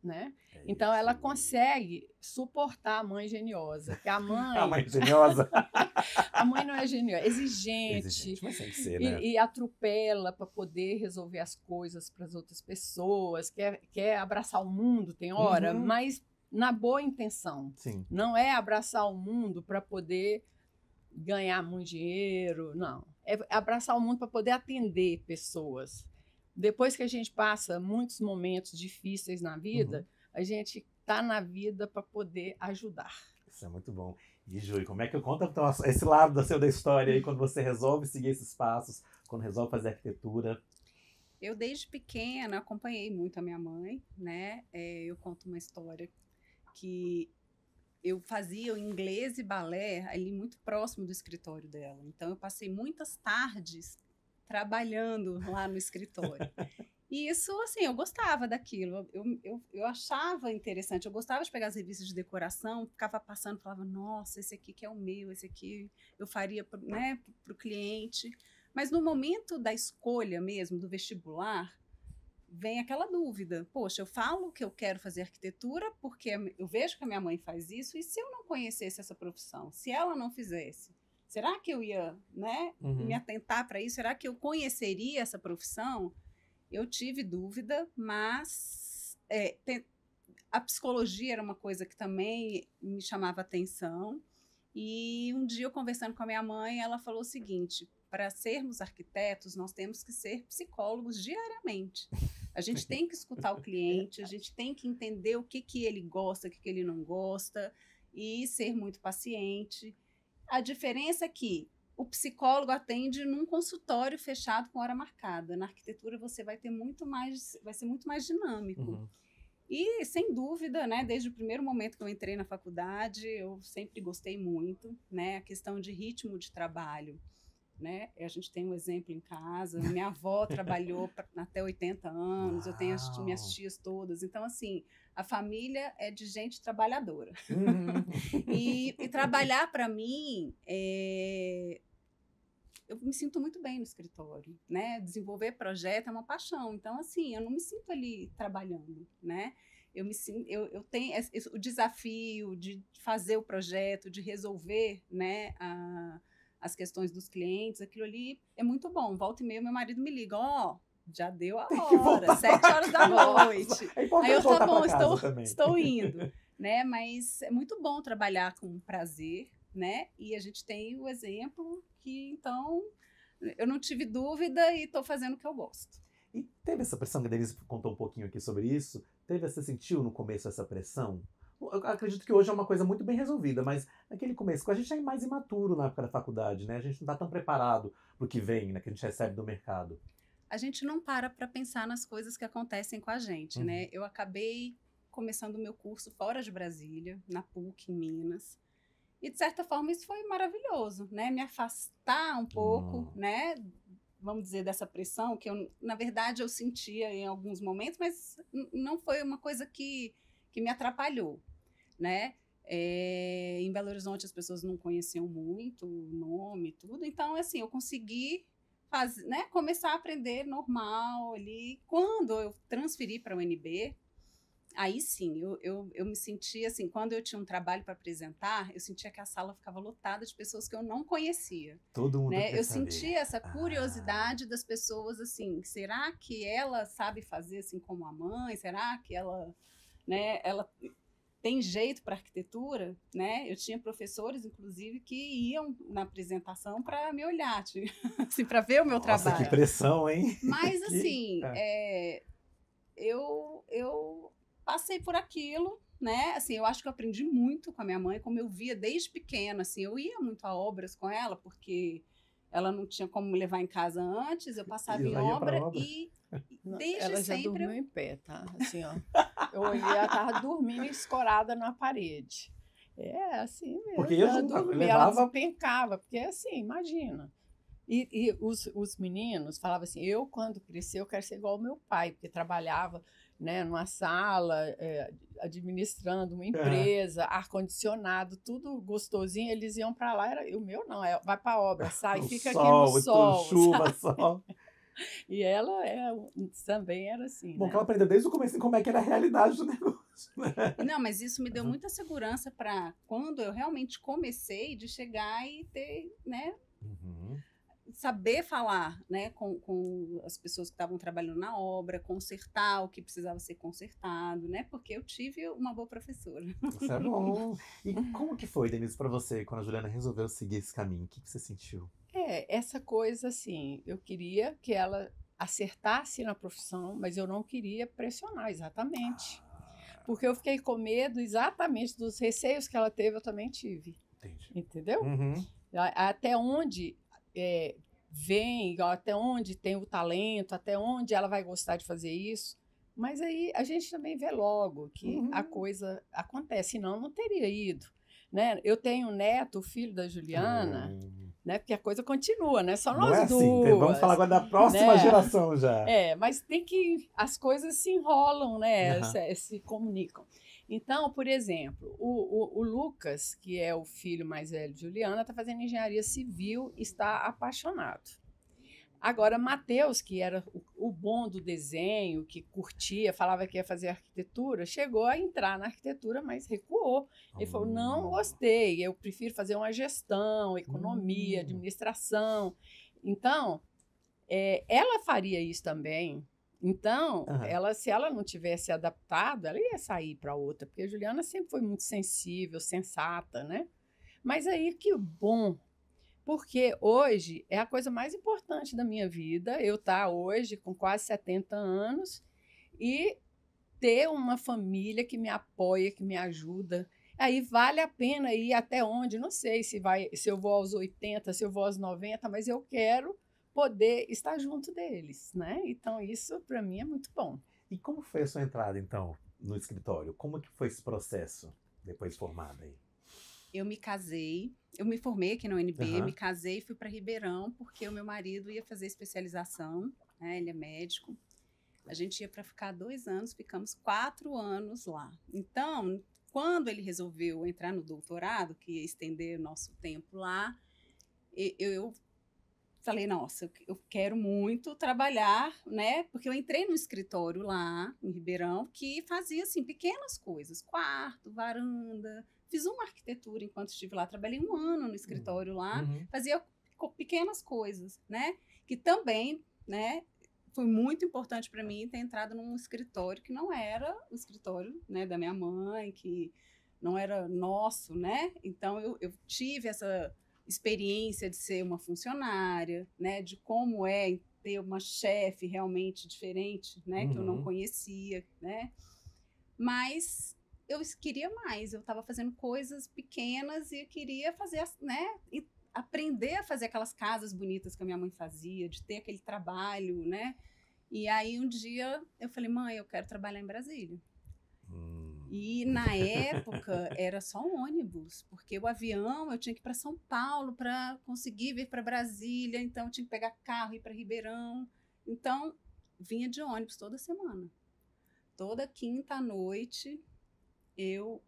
[SPEAKER 5] né? Então ela consegue suportar a mãe geniosa. Porque a mãe...
[SPEAKER 2] A mãe geniosa?
[SPEAKER 5] A mãe não é geniosa, exigente.
[SPEAKER 2] Mas tem que ser, né?
[SPEAKER 5] E atropela para poder resolver as coisas para as outras pessoas, quer abraçar o mundo, tem hora, mas na boa intenção.
[SPEAKER 2] Sim.
[SPEAKER 5] Não é abraçar o mundo para poder ganhar muito dinheiro, não. É abraçar o mundo para poder atender pessoas. Depois que a gente passa muitos momentos difíceis na vida, a gente está na vida para poder ajudar.
[SPEAKER 2] Isso é muito bom. E, Ju, como é que eu conto então, esse lado da história aí, quando você resolve seguir esses passos, quando resolve fazer arquitetura?
[SPEAKER 6] Eu, desde pequena, acompanhei muito a minha mãe, né? Eu conto uma história que eu fazia o inglês e balé ali muito próximo do escritório dela. Então, eu passei muitas tardes trabalhando lá no escritório. E isso, assim, eu gostava daquilo. Eu achava interessante. Eu gostava de pegar as revistas de decoração, ficava passando, falava, nossa, esse aqui que é o meu, esse aqui eu faria, né, para o cliente. Mas no momento da escolha mesmo, do vestibular, vem aquela dúvida. Poxa, eu falo que eu quero fazer arquitetura porque eu vejo que a minha mãe faz isso, e se eu não conhecesse essa profissão? Se ela não fizesse? Será que eu ia, né, me atentar para isso? Será que eu conheceria essa profissão? Eu tive dúvida, mas a psicologia era uma coisa que também me chamava atenção. E um dia, eu conversando com a minha mãe, ela falou o seguinte: para sermos arquitetos, nós temos que ser psicólogos diariamente. A gente tem que escutar o cliente, a gente tem que entender o que ele gosta, o que ele não gosta, e ser muito paciente. A diferença é que o psicólogo atende num consultório fechado com hora marcada. Na arquitetura você vai ser muito mais dinâmico. E, sem dúvida, né, desde o primeiro momento que eu entrei na faculdade, eu sempre gostei muito, né, a questão de ritmo de trabalho, né? A gente tem um exemplo em casa, minha avó trabalhou até 80 anos, eu tenho as minhas tias todas, então, assim, a família é de gente trabalhadora. E trabalhar, para mim, eu me sinto muito bem no escritório, né? Desenvolver projeto é uma paixão. Então, assim, eu não me sinto ali trabalhando, né? Eu tenho o desafio de fazer o projeto, de resolver, né, as questões dos clientes. Aquilo ali é muito bom. Volta e meia, meu marido me liga, já deu a hora, 7 horas da noite. Aí eu, tá bom, estou indo, né? Mas é muito bom trabalhar com prazer, né? E a gente tem o exemplo que, então, eu não tive dúvida e estou fazendo o que eu gosto.
[SPEAKER 2] E teve essa pressão, que a Denise contou um pouquinho aqui sobre isso, você sentiu no começo essa pressão? Eu acredito que hoje é uma coisa muito bem resolvida, mas naquele começo, a gente é mais imaturo na época da faculdade, né? A gente não está tão preparado para o que vem, né? Que a gente recebe do mercado.
[SPEAKER 6] A gente não para pensar nas coisas que acontecem com a gente, né? Eu acabei começando o meu curso fora de Brasília, na PUC, em Minas. E, de certa forma, isso foi maravilhoso, né? Me afastar um pouco, né? Vamos dizer, dessa pressão que, na verdade, eu sentia em alguns momentos, mas não foi uma coisa que me atrapalhou, né? Em Belo Horizonte, as pessoas não conheciam muito o nome e tudo. Então, assim, eu consegui né, começar a aprender normal ali. Quando eu transferi para o UNB, aí sim, eu me sentia assim, quando eu tinha um trabalho para apresentar, eu sentia que a sala ficava lotada de pessoas que eu não conhecia.
[SPEAKER 2] Todo mundo
[SPEAKER 6] né?
[SPEAKER 2] quer
[SPEAKER 6] Eu
[SPEAKER 2] saber.
[SPEAKER 6] sentia essa curiosidade das pessoas, assim, será que ela sabe fazer assim como a mãe? Será que ela, né, ela tem jeito para arquitetura? Né? Eu tinha professores, inclusive, que iam na apresentação para me olhar, assim, para ver o meu trabalho.
[SPEAKER 2] Nossa, que pressão, hein?
[SPEAKER 6] Mas, assim, eu passei por aquilo, né? Assim, eu acho que eu aprendi muito com a minha mãe, como eu via desde pequena, assim, eu ia muito a obras com ela, porque ela não tinha como me levar em casa antes, eu passava em obra e desde
[SPEAKER 5] ela já
[SPEAKER 6] sempre...
[SPEAKER 5] dormiu em pé, tá? Assim, ó. Eu olhei, ela tava dormindo escorada na parede. É, assim mesmo.
[SPEAKER 2] Porque eu
[SPEAKER 5] ela
[SPEAKER 2] levava...
[SPEAKER 5] ela despencava, porque assim, imagina. E os meninos falavam assim, eu quando crescer eu quero ser igual ao meu pai, porque trabalhava, né, numa sala, administrando uma empresa, ar-condicionado, tudo gostosinho, eles iam para lá, o meu não, vai para a obra, sai, fica aqui no sol.
[SPEAKER 2] Chuva, sol.
[SPEAKER 5] E ela também era assim,
[SPEAKER 2] Bom,
[SPEAKER 5] né?
[SPEAKER 2] que ela aprendeu desde o começo como é que era a realidade do negócio, né?
[SPEAKER 6] Não, mas isso me deu muita segurança para quando eu realmente comecei de chegar e ter, né,
[SPEAKER 2] Uhum.
[SPEAKER 6] saber falar, né, com as pessoas que estavam trabalhando na obra, consertar o que precisava ser consertado, né, porque eu tive uma boa professora.
[SPEAKER 2] Isso é bom. E como que foi, Denise, pra você, quando a Juliana resolveu seguir esse caminho? O que você sentiu?
[SPEAKER 5] Essa coisa assim, eu queria que ela acertasse na profissão, mas eu não queria pressionar exatamente. Porque eu fiquei com medo exatamente dos receios que ela teve, eu também tive.
[SPEAKER 2] Entendi.
[SPEAKER 5] Entendeu?
[SPEAKER 2] Uhum.
[SPEAKER 5] Até onde vem, até onde tem o talento, até onde ela vai gostar de fazer isso. Mas aí a gente também vê logo que a coisa acontece, senão não teria ido. Né? Eu tenho um neto, o filho da Juliana, né? Porque a coisa continua, né? Só
[SPEAKER 2] Não
[SPEAKER 5] nós
[SPEAKER 2] é assim,
[SPEAKER 5] duas.
[SPEAKER 2] vamos falar agora da próxima
[SPEAKER 5] né?
[SPEAKER 2] geração já.
[SPEAKER 5] Mas tem que... As coisas se enrolam, né?
[SPEAKER 2] Uhum.
[SPEAKER 5] Se comunicam. Então, por exemplo, o Lucas, que é o filho mais velho de Juliana, está fazendo engenharia civil e está apaixonado. Agora, Matheus, que era o bom do desenho, que curtia, falava que ia fazer arquitetura, chegou a entrar na arquitetura, mas recuou. Ele falou, não gostei, eu prefiro fazer uma gestão, economia, administração. Então, ela faria isso também. Então, se ela não tivesse adaptado, ela ia sair para outra, porque a Juliana sempre foi muito sensível, sensata, né? Mas aí, que bom, porque hoje é a coisa mais importante da minha vida, eu estar hoje com quase 70 anos e ter uma família que me apoia, que me ajuda. Aí vale a pena ir até onde, não sei se eu vou aos 80, se eu vou aos 90, mas eu quero poder estar junto deles, né? Então isso para mim é muito bom.
[SPEAKER 2] E como foi a sua entrada, então, no escritório? Como que foi esse processo, depois de formada aí?
[SPEAKER 6] Eu me casei, eu me formei aqui na UNB, me casei e fui para Ribeirão, porque o meu marido ia fazer especialização, né? Ele é médico. A gente ia para ficar 2 anos, ficamos 4 anos lá. Então, quando ele resolveu entrar no doutorado, que ia estender o nosso tempo lá, eu falei, nossa, eu quero muito trabalhar, né? Porque eu entrei no escritório lá, em Ribeirão, que fazia, assim, pequenas coisas. Quarto, varanda. Fiz uma arquitetura enquanto estive lá. Trabalhei 1 ano no escritório lá. Fazia pequenas coisas, né? Que também, né? Foi muito importante para mim ter entrado num escritório que não era o escritório, né, da minha mãe, que não era nosso, né? Então, eu tive essa experiência de ser uma funcionária, né, de como é ter uma chefe realmente diferente, né, que eu não conhecia, né, mas eu queria mais, eu estava fazendo coisas pequenas e eu queria fazer, né, e aprender a fazer aquelas casas bonitas que a minha mãe fazia, de ter aquele trabalho, né, e aí um dia eu falei, mãe, eu quero trabalhar em Brasília. E na época era só um ônibus, porque o avião eu tinha que ir para São Paulo para conseguir vir para Brasília, então eu tinha que pegar carro e ir para Ribeirão. Então vinha de ônibus toda semana. Toda quinta à noite eu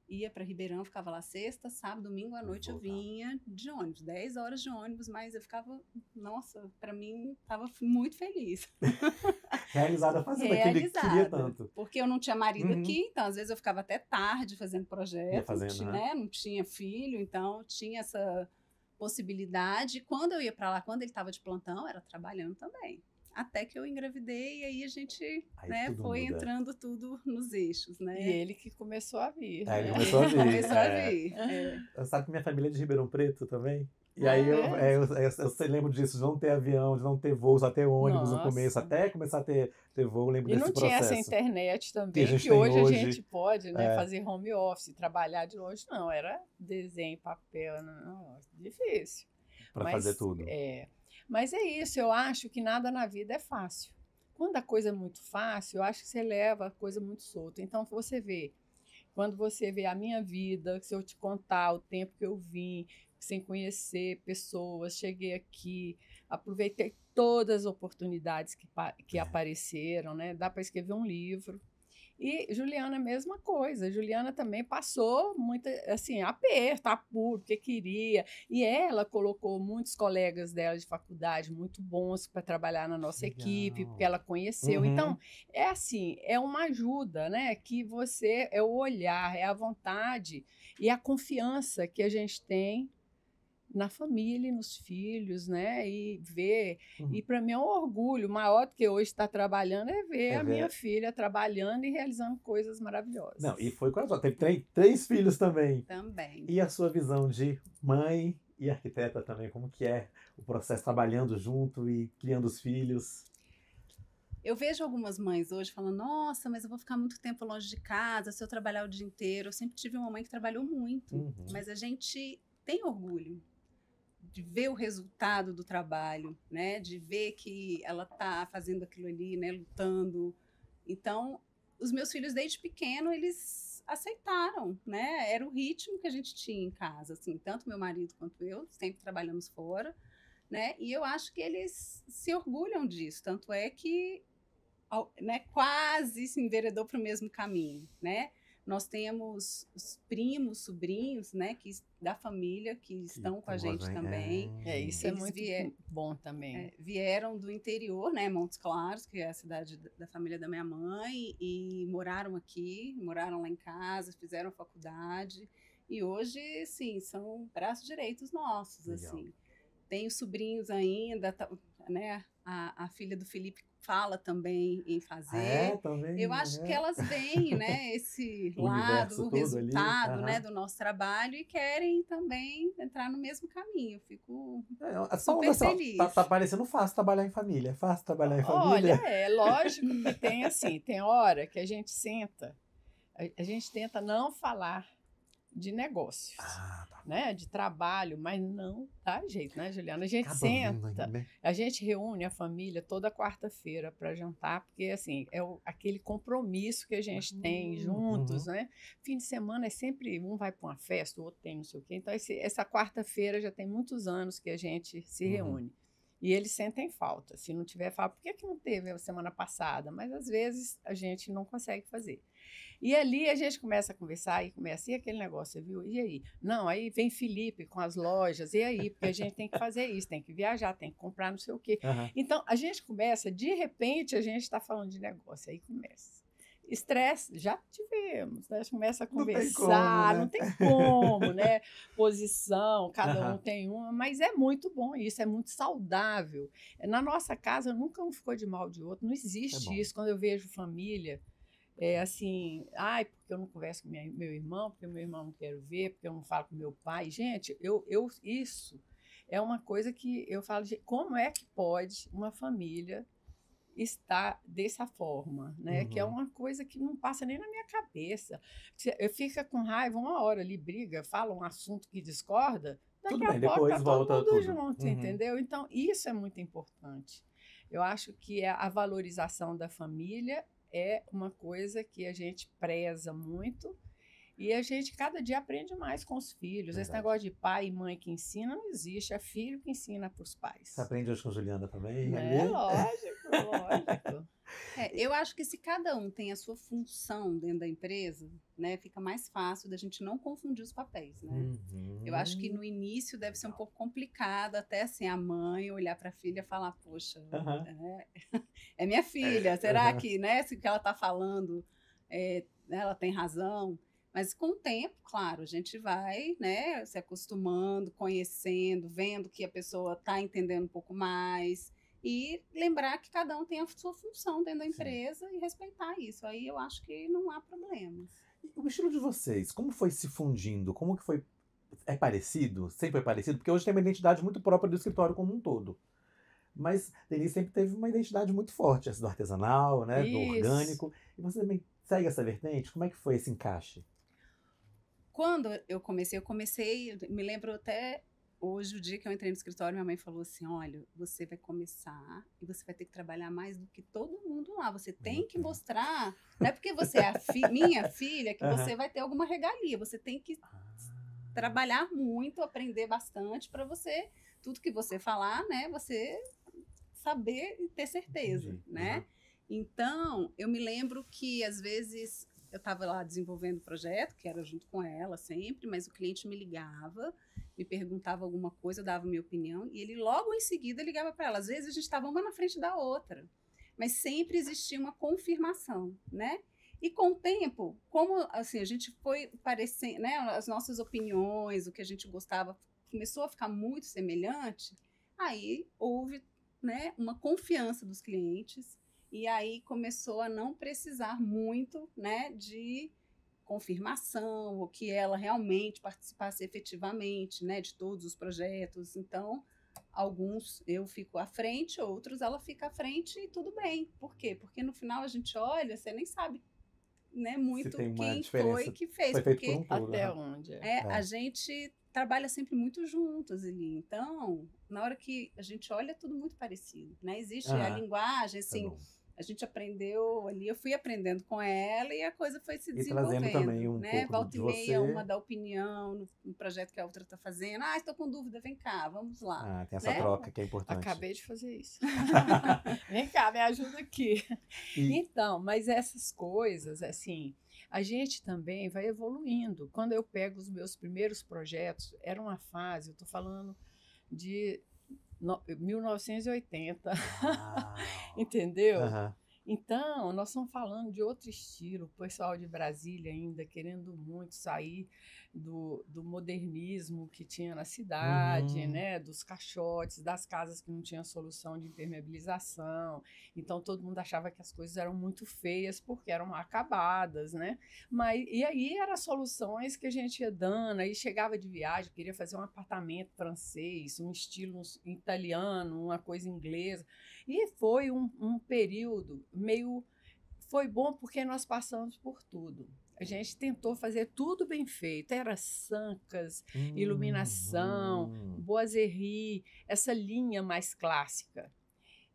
[SPEAKER 6] ia para Ribeirão, ficava lá sexta, sábado, domingo à noite eu vinha de ônibus, 10 horas de ônibus, mas eu ficava, nossa, para mim estava muito feliz.
[SPEAKER 2] Realizada fazendo aquilo que queria tanto.
[SPEAKER 6] Porque eu não tinha marido aqui, então às vezes eu ficava até tarde fazendo projeto,
[SPEAKER 2] né?
[SPEAKER 6] Não tinha filho, então tinha essa possibilidade. E quando eu ia para lá, quando ele estava de plantão, era trabalhando também. Até que eu engravidei e aí a gente foi muda. Entrando tudo nos eixos, né?
[SPEAKER 5] E ele que começou a vir.
[SPEAKER 2] Ele começou a vir.
[SPEAKER 6] Começou a vir.
[SPEAKER 2] Sabe que minha família é de Ribeirão Preto também? E aí eu lembro disso, de não ter avião, de não ter voo, só ter ônibus no começo, até começar a ter voo, lembro desse processo.
[SPEAKER 5] E não tinha essa internet também, que hoje a gente pode, né, fazer home office, trabalhar de longe. Não, era desenho, papel, não, difícil.
[SPEAKER 2] Para fazer tudo.
[SPEAKER 5] Mas é isso, eu acho que nada na vida é fácil. Quando a coisa é muito fácil, eu acho que você leva a coisa muito solta. Então, quando você vê a minha vida, se eu te contar o tempo que eu vim, sem conhecer pessoas, cheguei aqui, aproveitei todas as oportunidades que apareceram, né? Dá para escrever um livro. E Juliana, a mesma coisa. Juliana também passou muito, assim, aperto, apuro, porque queria. E ela colocou muitos colegas dela de faculdade muito bons para trabalhar na nossa equipe, porque ela conheceu.
[SPEAKER 2] Uhum.
[SPEAKER 5] Então, é assim, é uma ajuda, né? Que você, é o olhar, é a vontade e a confiança que a gente tem na família e nos filhos, né? E ver. E para mim é um orgulho maior do que hoje estar trabalhando é ver a minha filha trabalhando e realizando coisas maravilhosas.
[SPEAKER 2] Não, e foi corajosa. Teve três filhos também.
[SPEAKER 6] Também.
[SPEAKER 2] E a sua visão de mãe e arquiteta também, como que é o processo trabalhando junto e criando os filhos?
[SPEAKER 6] Eu vejo algumas mães hoje falando, nossa, mas eu vou ficar muito tempo longe de casa se eu trabalhar o dia inteiro. Eu sempre tive uma mãe que trabalhou muito, mas a gente tem orgulho de ver o resultado do trabalho, né? De ver que ela está fazendo aquilo ali, né? Lutando. Então, os meus filhos, desde pequeno, eles aceitaram, né? Era o ritmo que a gente tinha em casa, assim, tanto meu marido quanto eu, sempre trabalhamos fora, né? E eu acho que eles se orgulham disso, tanto é que, né, quase se enveredou para o mesmo caminho, né? Nós temos os primos, sobrinhos, né, da família que estão com a gente também.
[SPEAKER 5] Isso é muito bom também.
[SPEAKER 6] Vieram do interior, né, Montes Claros, que é a cidade da família da minha mãe, e moraram aqui, moraram lá em casa, fizeram faculdade. E hoje, sim, são braços direitos nossos, assim. Tenho sobrinhos ainda, né, a filha do Felipe fala também em fazer.
[SPEAKER 2] Também,
[SPEAKER 6] eu acho que elas veem, né, esse lado, o resultado, né, do nosso trabalho e querem também entrar no mesmo caminho. Eu fico super feliz.
[SPEAKER 2] Tá parecendo fácil trabalhar em família. É fácil trabalhar em família?
[SPEAKER 5] Olha, é lógico que tem assim, tem hora que a gente senta, a gente tenta não falar de negócios, né, de trabalho, mas não dá jeito, né, Juliana? A gente senta, a gente reúne a família toda quarta-feira para jantar, porque assim, é aquele compromisso que a gente tem juntos, né? Fim de semana é sempre, um vai para uma festa, o outro tem não sei o quê. Então, essa quarta-feira já tem muitos anos que a gente se reúne. E eles sentem falta. Se não tiver falta, por que não teve a semana passada? Mas às vezes a gente não consegue fazer. E ali a gente começa a conversar e aquele negócio, viu? E aí? Não, aí vem Felipe com as lojas, e aí? Porque a gente tem que fazer isso, tem que viajar, tem que comprar não sei o quê. Então, a gente começa, de repente, a gente está falando de negócio, aí começa. Estresse, já tivemos, né? A gente começa a conversar, não tem como, né? Posição, cada um tem uma, mas é muito bom isso, é muito saudável. Na nossa casa, nunca um ficou de mal de outro, não existe isso. Quando eu vejo família, assim, porque eu não converso com meu irmão, porque meu irmão não quero ver, porque eu não falo com meu pai. Gente, isso é uma coisa que eu falo, como é que pode uma família estar dessa forma, né? Que é uma coisa que não passa nem na minha cabeça. Eu fico com raiva, uma hora ali, briga, fala um assunto que discorda, daqui a pouco tá todo mundo junto, entendeu? Então, isso é muito importante. Eu acho que a valorização da família é uma coisa que a gente preza muito e a gente cada dia aprende mais com os filhos. Esse negócio de pai e mãe que ensina não existe, é filho que ensina para os pais.
[SPEAKER 2] Você aprende hoje com Juliana também?
[SPEAKER 5] Lógico.
[SPEAKER 6] Eu acho que se cada um tem a sua função dentro da empresa, né, fica mais fácil da gente não confundir os papéis, né? Eu acho que no início deve ser um pouco complicado, até assim, a mãe olhar para a filha e falar, poxa, é minha filha, será que, né, se o que ela está falando, ela tem razão? Mas com o tempo, claro, a gente vai, né, se acostumando, conhecendo, vendo que a pessoa está entendendo um pouco mais e lembrar que cada um tem a sua função dentro da empresa e respeitar isso. Aí eu acho que não há problemas.
[SPEAKER 2] E o estilo de vocês, como foi se fundindo? Como que foi? É parecido? Sempre é parecido? Porque hoje tem uma identidade muito própria do escritório como um todo. Mas Denise sempre teve uma identidade muito forte, essa do artesanal, né, do orgânico. E você também segue essa vertente? Como é que foi esse encaixe?
[SPEAKER 6] Quando eu comecei, me lembro até hoje, o dia que eu entrei no escritório, minha mãe falou assim, olha, você vai começar e você vai ter que trabalhar mais do que todo mundo lá, você tem que mostrar, não é porque você é minha filha que você vai ter alguma regalia, você tem que trabalhar muito, aprender bastante para você, tudo que você falar, né, você saber e ter certeza, né? Então, eu me lembro que, às vezes, eu estava lá desenvolvendo o projeto, que era junto com ela sempre, mas o cliente me ligava, me perguntava alguma coisa, eu dava minha opinião, e ele logo em seguida ligava para ela. Às vezes, a gente estava uma na frente da outra, mas sempre existia uma confirmação, né? E com o tempo, como assim, a gente foi parecendo, né, as nossas opiniões, o que a gente gostava, começou a ficar muito semelhante, aí houve, né, uma confiança dos clientes, e aí começou a não precisar muito, né, de confirmação, ou que ela realmente participasse efetivamente, né, de todos os projetos. Então, alguns eu fico à frente, outros ela fica à frente e tudo bem. Por quê? Porque no final a gente olha, você nem sabe, né, muito quem foi que fez,
[SPEAKER 2] foi feito
[SPEAKER 6] porque
[SPEAKER 2] por um todo,
[SPEAKER 5] Até onde?
[SPEAKER 6] a gente trabalha sempre muito juntos ali. Então, na hora que a gente olha, é tudo muito parecido, né? Existe a linguagem, assim, a gente aprendeu ali, eu fui aprendendo com ela e a coisa foi se desenvolvendo,
[SPEAKER 2] trazendo também um
[SPEAKER 6] né?
[SPEAKER 2] pouco
[SPEAKER 6] Volta
[SPEAKER 2] de
[SPEAKER 6] e meia,
[SPEAKER 2] você.
[SPEAKER 6] uma dá opinião no projeto que a outra está fazendo. Ah, estou com dúvida, vem cá, vamos lá.
[SPEAKER 2] Tem essa
[SPEAKER 6] né?
[SPEAKER 2] troca que é importante.
[SPEAKER 5] Acabei de fazer isso. Vem cá, me ajuda aqui. Então, mas essas coisas, assim, a gente também vai evoluindo. Quando eu pego os meus primeiros projetos, era uma fase, eu estou falando de 1980, entendeu? Então, nós estamos falando de outro estilo, o pessoal de Brasília ainda querendo muito sair do modernismo que tinha na cidade, né? Dos caixotes, das casas que não tinham solução de impermeabilização. Então, todo mundo achava que as coisas eram muito feias porque eram acabadas, né? E aí eram soluções que a gente ia dando, aí chegava de viagem, queria fazer um apartamento francês, um estilo italiano, uma coisa inglesa. E foi um período meio... Foi bom porque nós passamos por tudo. A gente tentou fazer tudo bem feito. Era Sancas, iluminação, boiserie, essa linha mais clássica.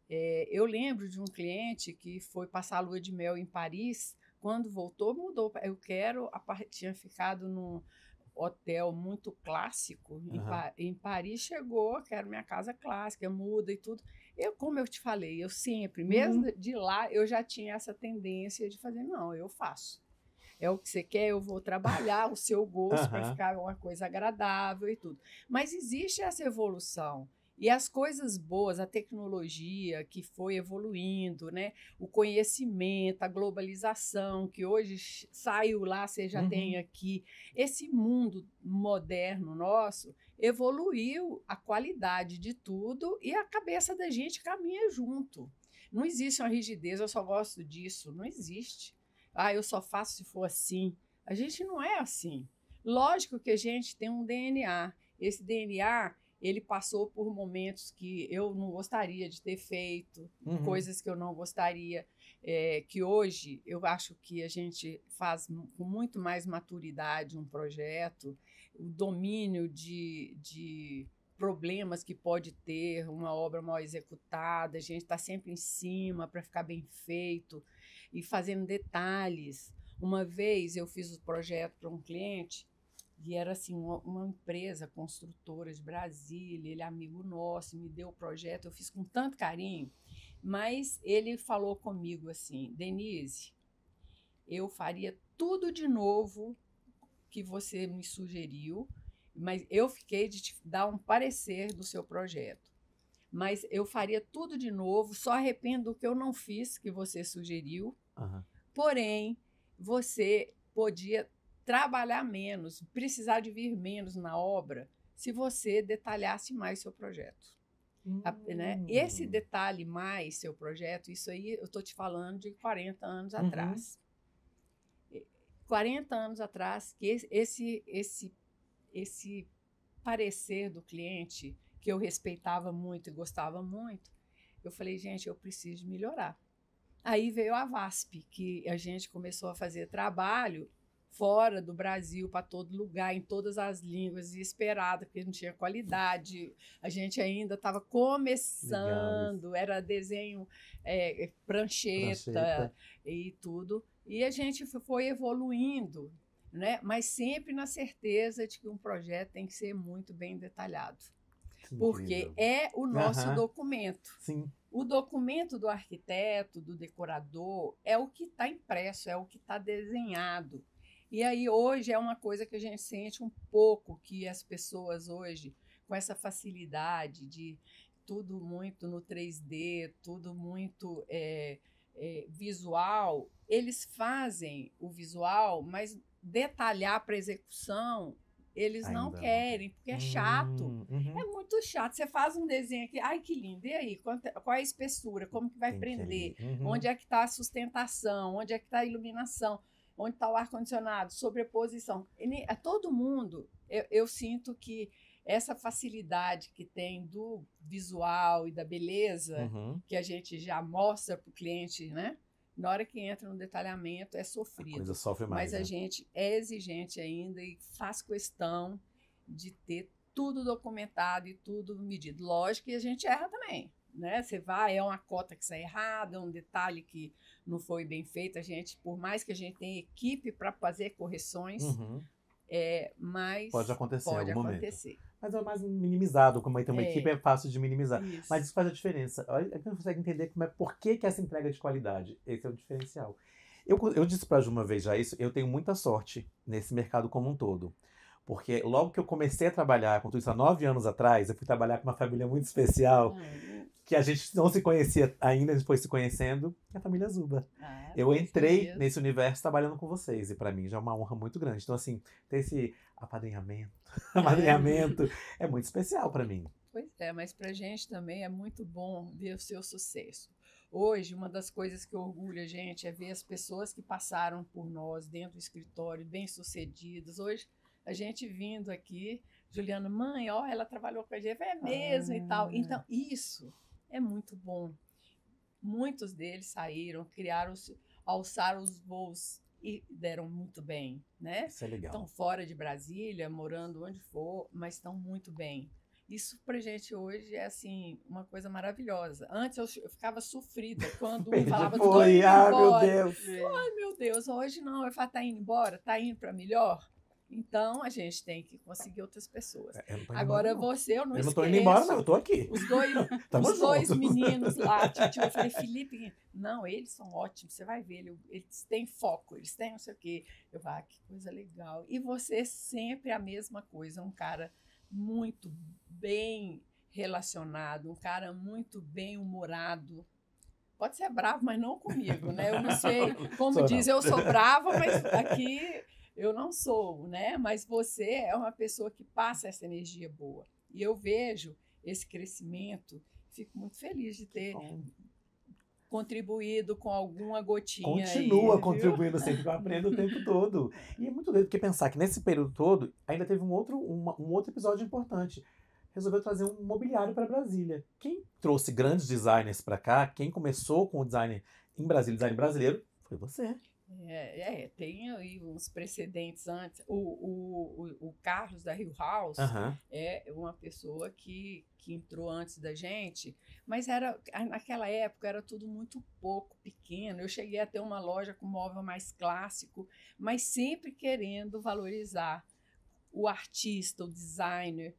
[SPEAKER 5] Eu lembro de um cliente que foi passar a lua de mel em Paris. Quando voltou, mudou. Tinha ficado num hotel muito clássico em Paris, chegou, quero minha casa clássica, muda e tudo. Como eu te falei, eu sempre, mesmo de lá, eu já tinha essa tendência de fazer, não, eu faço. É o que você quer, eu vou trabalhar o seu gosto para ficar uma coisa agradável e tudo. Mas existe essa evolução. E as coisas boas, a tecnologia que foi evoluindo, né? O conhecimento, a globalização, que hoje saiu lá, você já tem aqui. Esse mundo moderno nosso evoluiu a qualidade de tudo e a cabeça da gente caminha junto. Não existe uma rigidez, eu só gosto disso. Não existe. Eu só faço se for assim. A gente não é assim. Lógico que a gente tem um DNA. Esse DNA... ele passou por momentos que eu não gostaria de ter feito, coisas que eu não gostaria, que hoje eu acho que a gente faz com muito mais maturidade um projeto, o domínio de problemas que pode ter uma obra mal executada, a gente está sempre em cima para ficar bem feito e fazendo detalhes. Uma vez eu fiz o projeto para um cliente, e era assim, uma empresa construtora de Brasília, ele é amigo nosso, me deu o projeto, eu fiz com tanto carinho, mas ele falou comigo assim, Denise, eu faria tudo de novo que você me sugeriu, mas eu fiquei de te dar um parecer do seu projeto. Mas eu faria tudo de novo, só arrependo do que eu não fiz, que você sugeriu, porém, você podia trabalhar menos, precisar de vir menos na obra, se você detalhasse mais seu projeto. Né? Esse detalhe mais seu projeto, isso aí eu estou te falando de 40 anos atrás. 40 anos atrás, que esse parecer do cliente, que eu respeitava muito e gostava muito, eu falei, gente, eu preciso melhorar. Aí veio a VASP, que a gente começou a fazer trabalho fora do Brasil, para todo lugar, em todas as línguas, desesperada, porque não tinha qualidade. A gente ainda estava começando, era desenho, prancheta e tudo. E a gente foi evoluindo, né? Mas sempre na certeza de que um projeto tem que ser muito bem detalhado. porque
[SPEAKER 2] incrível.
[SPEAKER 5] é o nosso
[SPEAKER 2] Aham.
[SPEAKER 5] documento.
[SPEAKER 2] Sim.
[SPEAKER 5] O documento do arquiteto, do decorador, é o que está impresso, é o que está desenhado. E aí hoje é uma coisa que a gente sente um pouco, que as pessoas hoje, com essa facilidade de tudo muito no 3D, tudo muito visual, eles fazem o visual, mas detalhar para execução, eles
[SPEAKER 2] Ainda
[SPEAKER 5] não
[SPEAKER 2] não
[SPEAKER 5] querem, porque é chato.
[SPEAKER 2] Uhum.
[SPEAKER 5] É muito chato. Você faz um desenho aqui, ai que lindo, e aí? Qual é a espessura? Como que vai
[SPEAKER 2] Tem que
[SPEAKER 5] prender?
[SPEAKER 2] ir. Uhum.
[SPEAKER 5] Onde é que está a sustentação? Onde é que está a iluminação? Onde está o ar-condicionado? Sobreposição. Todo mundo, eu sinto que essa facilidade que tem do visual e da beleza,
[SPEAKER 2] Uhum.
[SPEAKER 5] que a gente já mostra para o cliente, né? Na hora que entra no detalhamento, é
[SPEAKER 2] A
[SPEAKER 5] sofrido.
[SPEAKER 2] coisa sofre mais,
[SPEAKER 5] Mas a
[SPEAKER 2] né?
[SPEAKER 5] gente é exigente ainda e faz questão de ter tudo documentado e tudo medido. Lógico que a gente erra também, né? Você vai, é uma cota que sai errada, é um detalhe que não foi bem feito. A gente, por mais que a gente tenha equipe para fazer correções,
[SPEAKER 2] Uhum.
[SPEAKER 5] mas
[SPEAKER 2] Pode acontecer em
[SPEAKER 5] pode
[SPEAKER 2] algum momento.
[SPEAKER 5] acontecer.
[SPEAKER 2] Mas é mais minimizado, como aí tem uma
[SPEAKER 5] É.
[SPEAKER 2] equipe, é fácil de minimizar.
[SPEAKER 5] Isso.
[SPEAKER 2] Mas isso faz a diferença. Olha, a gente consegue entender por que essa entrega de qualidade. Esse é o diferencial. Eu disse pra Ju uma vez já isso, eu tenho muita sorte nesse mercado como um todo. Porque logo que eu comecei a trabalhar, com tudo isso há 9 anos atrás, eu fui trabalhar com uma família muito especial, que a gente não se conhecia ainda, a gente foi se conhecendo, que é a família Zuba. Eu entrei nesse universo trabalhando com vocês, e pra mim já é uma honra muito grande. Então, assim, ter esse apadrinhamento é muito especial pra mim.
[SPEAKER 5] Pois é, mas pra gente também é muito bom ver o seu sucesso. Hoje, uma das coisas que orgulha a gente é ver as pessoas que passaram por nós dentro do escritório, bem-sucedidas. Hoje, a gente vindo aqui, Juliana, mãe, ó, ela trabalhou com a gente, é mesmo e tal. Então, isso é muito bom. Muitos deles saíram, alçaram os voos e deram muito bem, né?
[SPEAKER 2] Isso é legal.
[SPEAKER 5] Estão fora de Brasília, morando onde for, mas estão muito bem. Isso pra gente hoje é, assim, uma coisa maravilhosa. Antes eu ficava sofrida quando um falava, tô indo
[SPEAKER 2] meu
[SPEAKER 5] embora.
[SPEAKER 2] Deus.
[SPEAKER 5] Ai, meu Deus, hoje não. Eu falo, tá indo embora? Tá indo pra melhor? Então, a gente tem que conseguir outras pessoas.
[SPEAKER 2] Eu não tô indo
[SPEAKER 5] Agora,
[SPEAKER 2] embora, não.
[SPEAKER 5] você, eu não
[SPEAKER 2] Eu não
[SPEAKER 5] esqueço.
[SPEAKER 2] tô indo embora, não. Eu tô aqui.
[SPEAKER 5] Os dois,
[SPEAKER 2] Tamo
[SPEAKER 5] os dois
[SPEAKER 2] junto.
[SPEAKER 5] meninos lá, tipo, eu falei, Felipe, não, eles são ótimos, você vai ver, eles têm foco, eles têm não sei o quê. Eu falo, que coisa legal. E você sempre a mesma coisa, um cara muito bem relacionado, um cara muito bem humorado. Pode ser bravo, mas não comigo, né? Eu não sei, como diz, eu sou brava, mas aqui eu não sou, né? Mas você é uma pessoa que passa essa energia boa. E eu vejo esse crescimento, fico muito feliz de ter contribuído com alguma gotinha.
[SPEAKER 2] Continua
[SPEAKER 5] aí,
[SPEAKER 2] contribuindo sempre, que eu aprendo o tempo todo. E é muito doido, porque pensar que nesse período todo ainda teve um outro episódio importante. Resolveu trazer um mobiliário para Brasília. Quem trouxe grandes designers para cá, quem começou com o design em Brasília, design brasileiro, foi você.
[SPEAKER 5] Tem aí uns precedentes antes. O Carlos da Rio House é uma pessoa que entrou antes da gente, mas naquela época era tudo muito pouco, pequeno. Eu cheguei a ter uma loja com móvel mais clássico, mas sempre querendo valorizar o artista, o designer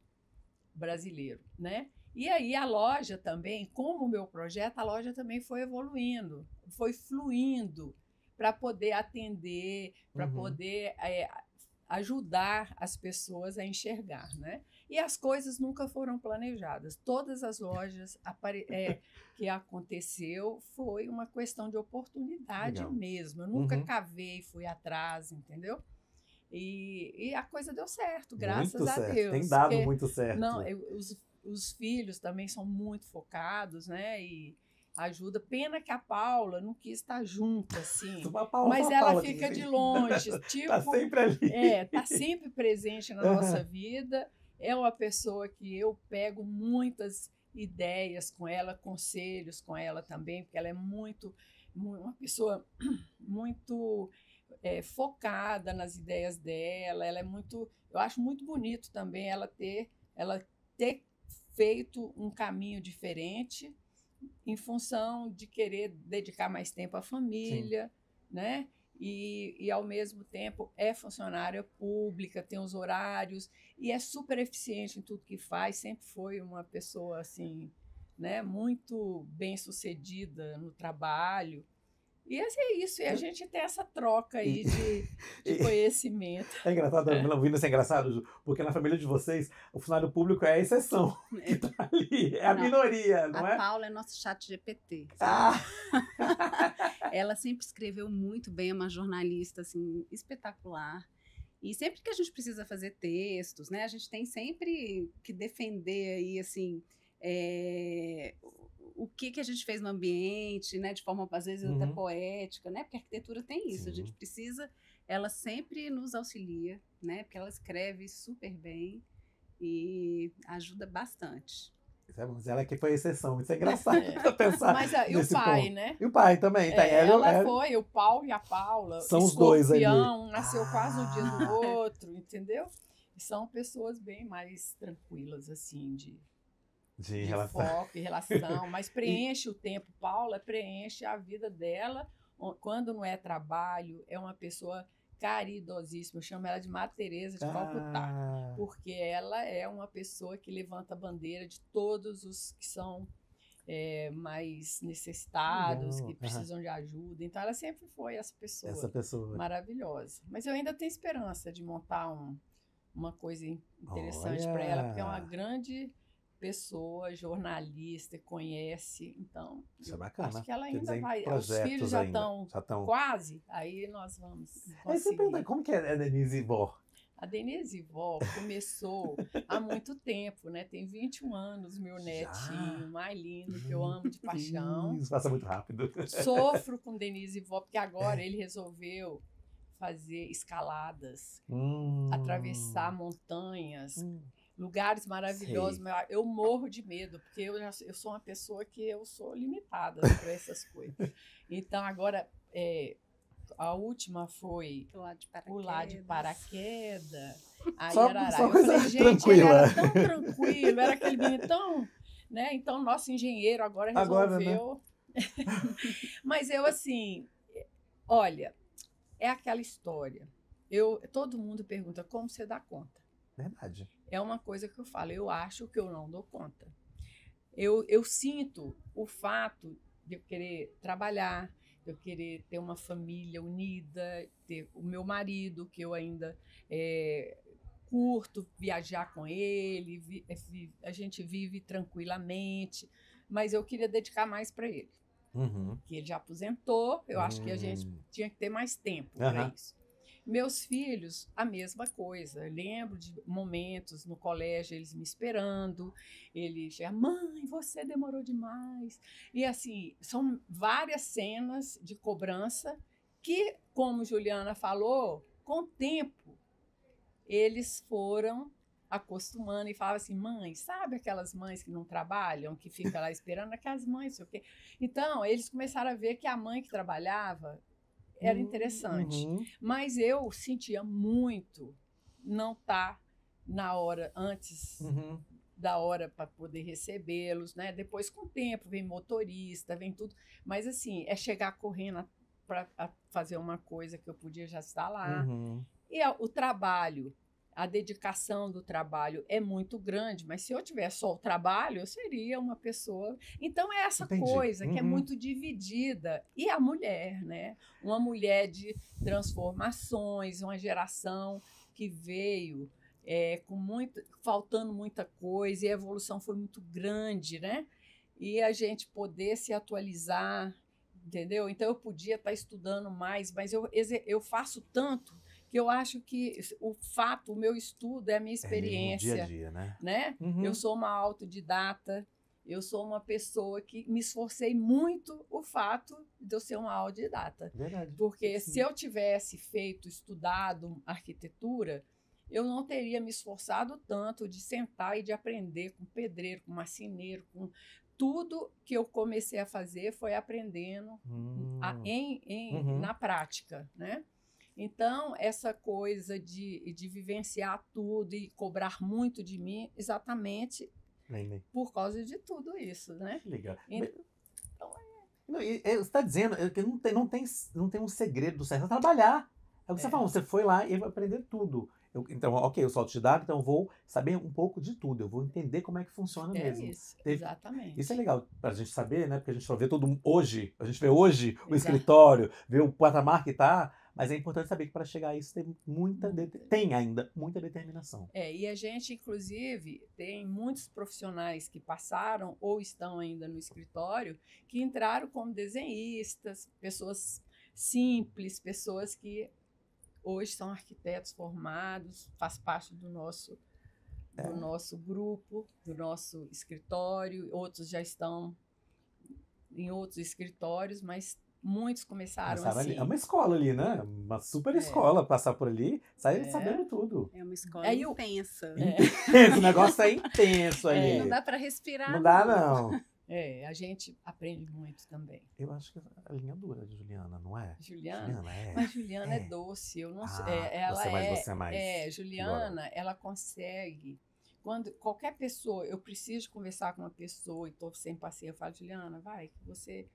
[SPEAKER 5] brasileiro, né? E aí a loja também, como o meu projeto, a loja também foi evoluindo, foi fluindo para poder atender, para poder ajudar as pessoas a enxergar, né? E as coisas nunca foram planejadas. Todas as lojas que aconteceu foi uma questão de oportunidade mesmo. Eu nunca cavei, fui atrás, entendeu? E a coisa deu certo, graças a Deus.
[SPEAKER 2] Tem dado muito certo.
[SPEAKER 5] Não, os filhos também são muito focados, né? E ajuda. Pena que a Paula não quis estar junto, assim. Mas ela fica de longe. Tipo,
[SPEAKER 2] tá sempre ali.
[SPEAKER 5] Tá sempre presente na nossa vida. É uma pessoa que eu pego muitas ideias com ela, conselhos com ela também, porque ela é uma pessoa muito focada nas ideias dela. Ela é muito. Eu acho muito bonito também ela ter feito um caminho diferente em função de querer dedicar mais tempo à família, né? e ao mesmo tempo é funcionária pública, tem os horários e é super eficiente em tudo que faz, sempre foi uma pessoa assim, né, muito bem-sucedida no trabalho. E é isso, e a gente tem essa troca aí de conhecimento.
[SPEAKER 2] É engraçado, ouvindo isso é engraçado, Ju, porque na família de vocês, o funcionário público é a exceção que tá ali, é a minoria, não é?
[SPEAKER 6] A Paula é nosso chat GPT.
[SPEAKER 2] Ah!
[SPEAKER 6] Ela sempre escreveu muito bem, é uma jornalista assim, espetacular. E sempre que a gente precisa fazer textos, né, a gente tem sempre que defender aí, assim, o que a gente fez no ambiente, né, de forma, às vezes, até poética, né, porque a arquitetura tem isso, a gente precisa, ela sempre nos auxilia, né, porque ela escreve super bem e ajuda bastante.
[SPEAKER 2] Mas ela que foi a exceção, isso é engraçado pra pensar.
[SPEAKER 5] Mas e o pai, ponto, né?
[SPEAKER 2] E o pai também, tá?
[SPEAKER 5] Ela foi, o Paulo e a Paula.
[SPEAKER 2] São os dois ali.
[SPEAKER 5] Nasceu quase um dia do outro, entendeu? E são pessoas bem mais tranquilas, assim, de foco e relação, mas preenche o tempo. Paula preenche a vida dela, quando não é trabalho, é uma pessoa caridosíssima, eu chamo ela de Madre Teresa de Calcutá, porque ela é uma pessoa que levanta a bandeira de todos os que são mais necessitados, que precisam de ajuda. Então ela sempre foi essa pessoa maravilhosa. Mas eu ainda tenho esperança de montar uma coisa interessante para ela, porque é uma grande pessoa, jornalista, conhece, então
[SPEAKER 2] isso é bacana.
[SPEAKER 5] Acho que ela ainda vai, os filhos já estão quase, aí nós vamos conseguir.
[SPEAKER 2] Como que é a Denise Vó?
[SPEAKER 5] A Denise Vó começou há muito tempo, né? Tem 21 anos, meu netinho, mais lindo, que eu amo de paixão.
[SPEAKER 2] Isso passa muito rápido.
[SPEAKER 5] Sofro com Denise Vó, porque agora ele resolveu fazer escaladas, atravessar montanhas, lugares maravilhosos. Eu morro de medo, porque eu sou uma pessoa que eu sou limitada para essas coisas. Então, agora, a última foi pular de paraquedas. Aí,
[SPEAKER 2] só
[SPEAKER 5] eu falei, gente, ele era tão tranquilo, era aquele menino tão... Né? Então, nosso engenheiro agora resolveu... Né? Mas eu, assim, olha, é aquela história. Todo mundo pergunta, como você dá conta?
[SPEAKER 2] Verdade.
[SPEAKER 5] É uma coisa que eu falo, eu acho que eu não dou conta. Eu sinto o fato de eu querer trabalhar, de eu querer ter uma família unida, ter o meu marido, que eu ainda curto viajar com ele, a gente vive tranquilamente, mas eu queria dedicar mais para ele. Que ele já aposentou, eu acho que a gente tinha que ter mais tempo para isso. Meus filhos, a mesma coisa. Eu lembro de momentos no colégio, eles me esperando. Ele chega, mãe, você demorou demais. E assim, são várias cenas de cobrança que, como Juliana falou, com o tempo, eles foram acostumando e falavam assim, mãe, sabe aquelas mães que não trabalham, que ficam lá esperando? Aquelas mães, sei o quê. Então, eles começaram a ver que a mãe que trabalhava era interessante, mas eu sentia muito não estar na hora, antes da hora para poder recebê-los, né? Depois, com o tempo, vem motorista, vem tudo, mas assim, é chegar correndo para fazer uma coisa que eu podia já estar lá. E o trabalho, a dedicação do trabalho é muito grande, mas se eu tivesse só o trabalho, eu seria uma pessoa... Então, é essa coisa que é muito dividida. E a mulher, né? Uma mulher de transformações, uma geração que veio faltando muita coisa, e a evolução foi muito grande, né? E a gente poder se atualizar, entendeu? Então, eu podia estar estudando mais, mas eu faço tanto que eu acho que o meu estudo é a minha experiência.
[SPEAKER 2] Dia a dia, né?
[SPEAKER 5] Eu sou uma autodidata, eu sou uma pessoa que me esforcei muito o fato de eu ser uma autodidata.
[SPEAKER 2] Verdade.
[SPEAKER 5] Porque se eu tivesse estudado arquitetura, eu não teria me esforçado tanto de sentar e de aprender com pedreiro, com marceneiro, com... Tudo que eu comecei a fazer foi aprendendo na prática, né? Então, essa coisa de vivenciar tudo e cobrar muito de mim, exatamente por causa de tudo isso, né?
[SPEAKER 2] Legal.
[SPEAKER 5] Então,
[SPEAKER 2] Não, você está dizendo que não tem um segredo do certo, é trabalhar. É o que você falou, você foi lá e vai aprender tudo. Então, ok, eu sou autodidata, então eu vou saber um pouco de tudo, eu vou entender como é que funciona mesmo.
[SPEAKER 5] Isso, exatamente.
[SPEAKER 2] Isso é legal pra gente saber, né? Porque a gente só vê hoje, a gente vê hoje o escritório, vê o patamar que tá, mas é importante saber que para chegar a isso tem ainda muita determinação.
[SPEAKER 5] E a gente, inclusive, tem muitos profissionais que passaram ou estão ainda no escritório que entraram como desenhistas, pessoas simples, pessoas que hoje são arquitetos formados, faz parte do nosso grupo, do nosso escritório. Outros já estão em outros escritórios, mas muitos começaram assim.
[SPEAKER 2] É uma escola ali, né? Uma super escola, passar por ali, sair sabendo tudo.
[SPEAKER 6] É uma escola intensa.
[SPEAKER 2] O negócio é intenso ali.
[SPEAKER 6] Não dá para respirar.
[SPEAKER 2] Não dá, não.
[SPEAKER 5] A gente aprende muito também.
[SPEAKER 2] Eu acho que a linha dura de Juliana, não é?
[SPEAKER 5] Juliana Mas Juliana é doce. Eu não sei. Você é mais. Juliana, ela consegue. Quando qualquer pessoa, eu preciso conversar com uma pessoa e estou sem paciência, eu falo, Juliana, vai, que você.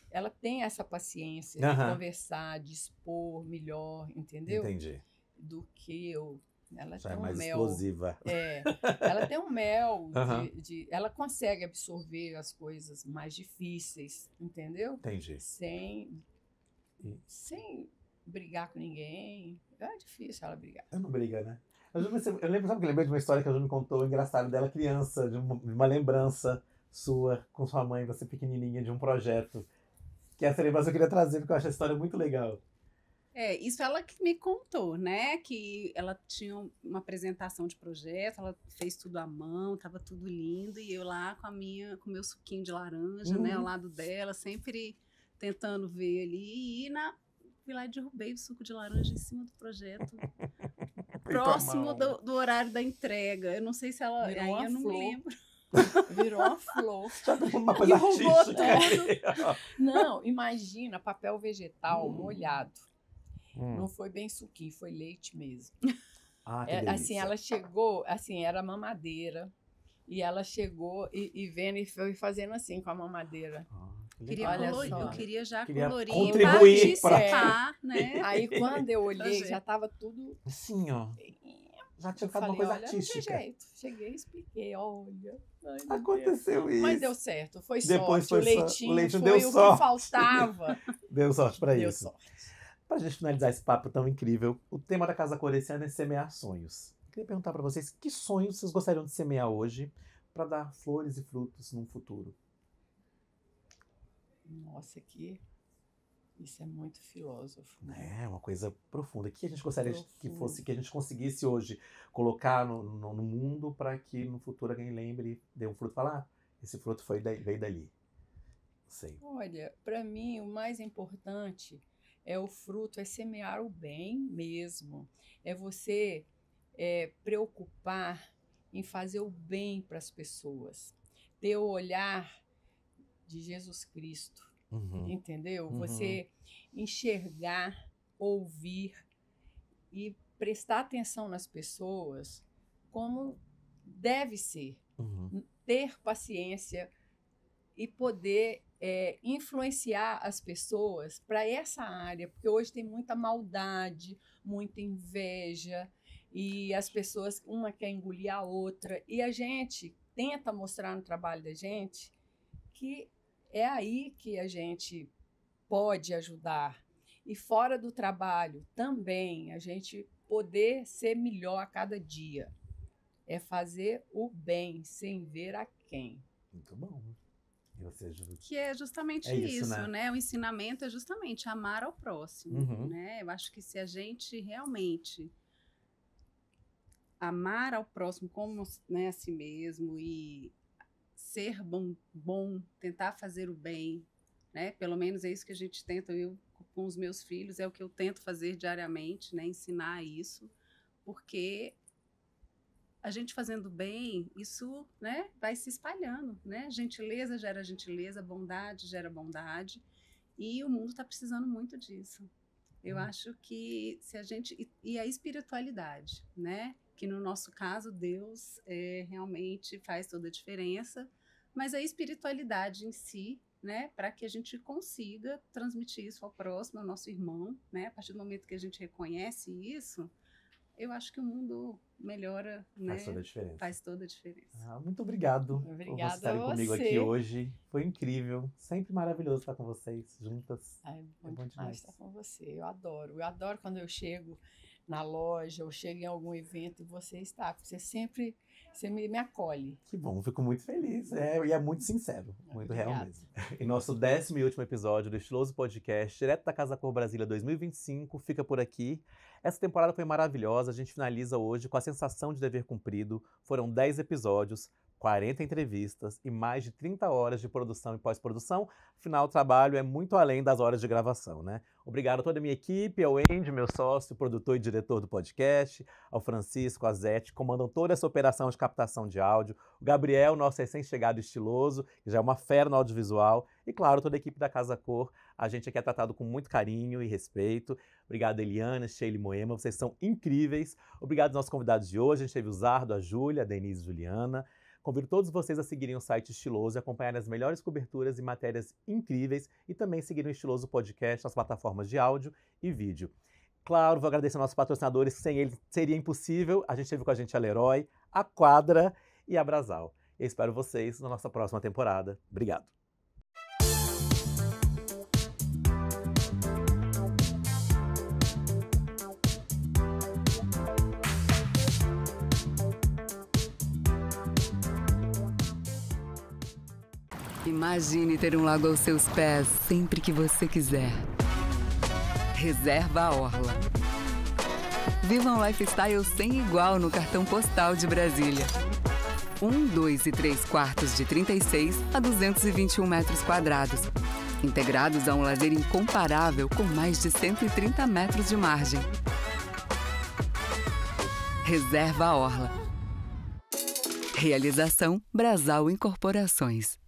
[SPEAKER 5] Ela tem essa paciência de conversar, de expor melhor, entendeu?
[SPEAKER 2] Entendi.
[SPEAKER 5] Do que eu. Ela
[SPEAKER 2] já
[SPEAKER 5] tem
[SPEAKER 2] é mais
[SPEAKER 5] mel.
[SPEAKER 2] explosiva.
[SPEAKER 5] Ela tem um mel ela consegue absorver as coisas mais difíceis, entendeu?
[SPEAKER 2] Entendi.
[SPEAKER 5] Sem brigar com ninguém. É difícil ela brigar.
[SPEAKER 2] Eu não briga, né? Eu lembrei de uma história que a Ju me contou, engraçada, dela criança, de uma lembrança sua com sua mãe, você pequenininha, de um projeto. Que essa lembrança eu queria trazer, porque eu acho a história muito legal.
[SPEAKER 6] Isso ela que me contou, né? Que ela tinha uma apresentação de projeto, ela fez tudo à mão, tava tudo lindo, e eu lá com o meu suquinho de laranja, né? Ao lado dela, sempre tentando ver ali, fui lá e derrubei o suco de laranja em cima do projeto. Próximo do horário da entrega. Eu não sei se ela...
[SPEAKER 5] Virou
[SPEAKER 6] aí eu não me lembro.
[SPEAKER 5] Virou uma flor.
[SPEAKER 2] Uma coisa artística.
[SPEAKER 5] Não, imagina, papel vegetal molhado. Não foi bem suquinho, foi leite mesmo. Assim, ela chegou, assim, era mamadeira. E ela chegou e vendo e foi fazendo assim com a mamadeira.
[SPEAKER 6] Eu queria já colorir,
[SPEAKER 2] contribuir
[SPEAKER 6] participar, né?
[SPEAKER 5] Aí quando eu olhei, já estava tudo
[SPEAKER 2] assim, ó. Já tinha ficado uma coisa artística.
[SPEAKER 5] Não tem jeito. Cheguei e expliquei, olha.
[SPEAKER 2] Aconteceu isso.
[SPEAKER 5] Mas deu certo, foi
[SPEAKER 2] Depois
[SPEAKER 5] sorte. O leitinho
[SPEAKER 2] deu
[SPEAKER 5] foi
[SPEAKER 2] sorte.
[SPEAKER 5] O que faltava.
[SPEAKER 2] Deu sorte pra
[SPEAKER 5] Deu
[SPEAKER 2] isso.
[SPEAKER 5] Sorte.
[SPEAKER 2] Pra gente finalizar esse papo tão incrível, o tema da Casa Cor esse ano é semear sonhos. Eu queria perguntar pra vocês, que sonhos vocês gostariam de semear hoje para dar flores e frutos num futuro?
[SPEAKER 5] Nossa, isso é muito filósofo.
[SPEAKER 2] É uma coisa profunda. O que a gente gostaria que a gente conseguisse hoje colocar no mundo para que no futuro alguém lembre e dê um fruto e falar, esse fruto veio dali. Sei.
[SPEAKER 5] Olha, para mim o mais importante o fruto, é semear o bem mesmo. É você preocupar em fazer o bem para as pessoas. Ter o olhar de Jesus Cristo. Entendeu? Você enxergar, ouvir e prestar atenção nas pessoas como deve ser. Ter paciência e poder influenciar as pessoas para essa área, porque hoje tem muita maldade, muita inveja, e as pessoas, uma quer engolir a outra, e a gente tenta mostrar no trabalho da gente que é aí que a gente pode ajudar. E fora do trabalho também, a gente poder ser melhor a cada dia. É fazer o bem sem ver a quem.
[SPEAKER 2] Muito bom. E você, Ju?
[SPEAKER 6] Que é justamente isso, né? O ensinamento é justamente amar ao próximo, né? Eu acho que se a gente realmente amar ao próximo como, né, a si mesmo e ser bom, tentar fazer o bem, né? Pelo menos é isso que a gente tenta, eu com os meus filhos, é o que eu tento fazer diariamente, né? Ensinar isso, porque a gente fazendo bem, isso, né, vai se espalhando, né? Gentileza gera gentileza, bondade gera bondade, e o mundo está precisando muito disso. Eu acho que se a gente... E a espiritualidade, né? Que no nosso caso, Deus realmente faz toda a diferença, mas a espiritualidade em si, né, para que a gente consiga transmitir isso ao próximo, ao nosso irmão, né? A partir do momento que a gente reconhece isso, eu acho que o mundo melhora, né?
[SPEAKER 2] Faz toda a diferença.
[SPEAKER 6] Faz toda a diferença.
[SPEAKER 2] Muito obrigado por vocês
[SPEAKER 5] Obrigada
[SPEAKER 2] estarem
[SPEAKER 5] a
[SPEAKER 2] comigo
[SPEAKER 5] você.
[SPEAKER 2] aqui hoje. Foi incrível. Sempre maravilhoso estar com vocês juntas.
[SPEAKER 5] Ai,
[SPEAKER 2] bom
[SPEAKER 5] bom
[SPEAKER 2] demais.
[SPEAKER 5] demais estar com você. Eu adoro quando eu chego na loja, eu chego em algum evento e você está. Você me acolhe.
[SPEAKER 2] Que bom, fico muito feliz. E é muito sincero, muito real
[SPEAKER 5] Obrigada.
[SPEAKER 2] mesmo. E nosso 10º e último episódio do Estiloso Podcast, direto da Casa Cor Brasília 2025, fica por aqui. Essa temporada foi maravilhosa, a gente finaliza hoje com a sensação de dever cumprido. Foram 10 episódios, 40 entrevistas e mais de 30 horas de produção e pós-produção. Afinal, o trabalho é muito além das horas de gravação, né? Obrigado a toda a minha equipe, ao Andy, meu sócio, produtor e diretor do podcast, ao Francisco, a Zete, que comandam toda essa operação de captação de áudio, o Gabriel, nosso recém-chegado estiloso, que já é uma fera no audiovisual, e claro, toda a equipe da Casa Cor. A gente aqui é tratado com muito carinho e respeito. Obrigado, Eliana, Sheila e Moema, vocês são incríveis. Obrigado aos nossos convidados de hoje, a gente teve o Zardo, a Júlia, a Denise e a Juliana. Convido todos vocês a seguirem o site Estiloso e acompanharem as melhores coberturas e matérias incríveis e também seguirem o Estiloso Podcast nas plataformas de áudio e vídeo. Claro, vou agradecer aos nossos patrocinadores, sem eles seria impossível. A gente teve com a gente a Leroy, a Quadra e a Brasal. Eu espero vocês na nossa próxima temporada. Obrigado.
[SPEAKER 1] Imagine ter um lago aos seus pés sempre que você quiser. Reserva a Orla. Viva um lifestyle sem igual no cartão postal de Brasília. 1, 2 e 3 quartos de 36 a 221 metros quadrados. Integrados a um lazer incomparável com mais de 130 metros de margem. Reserva a Orla. Realização Brasal Incorporações.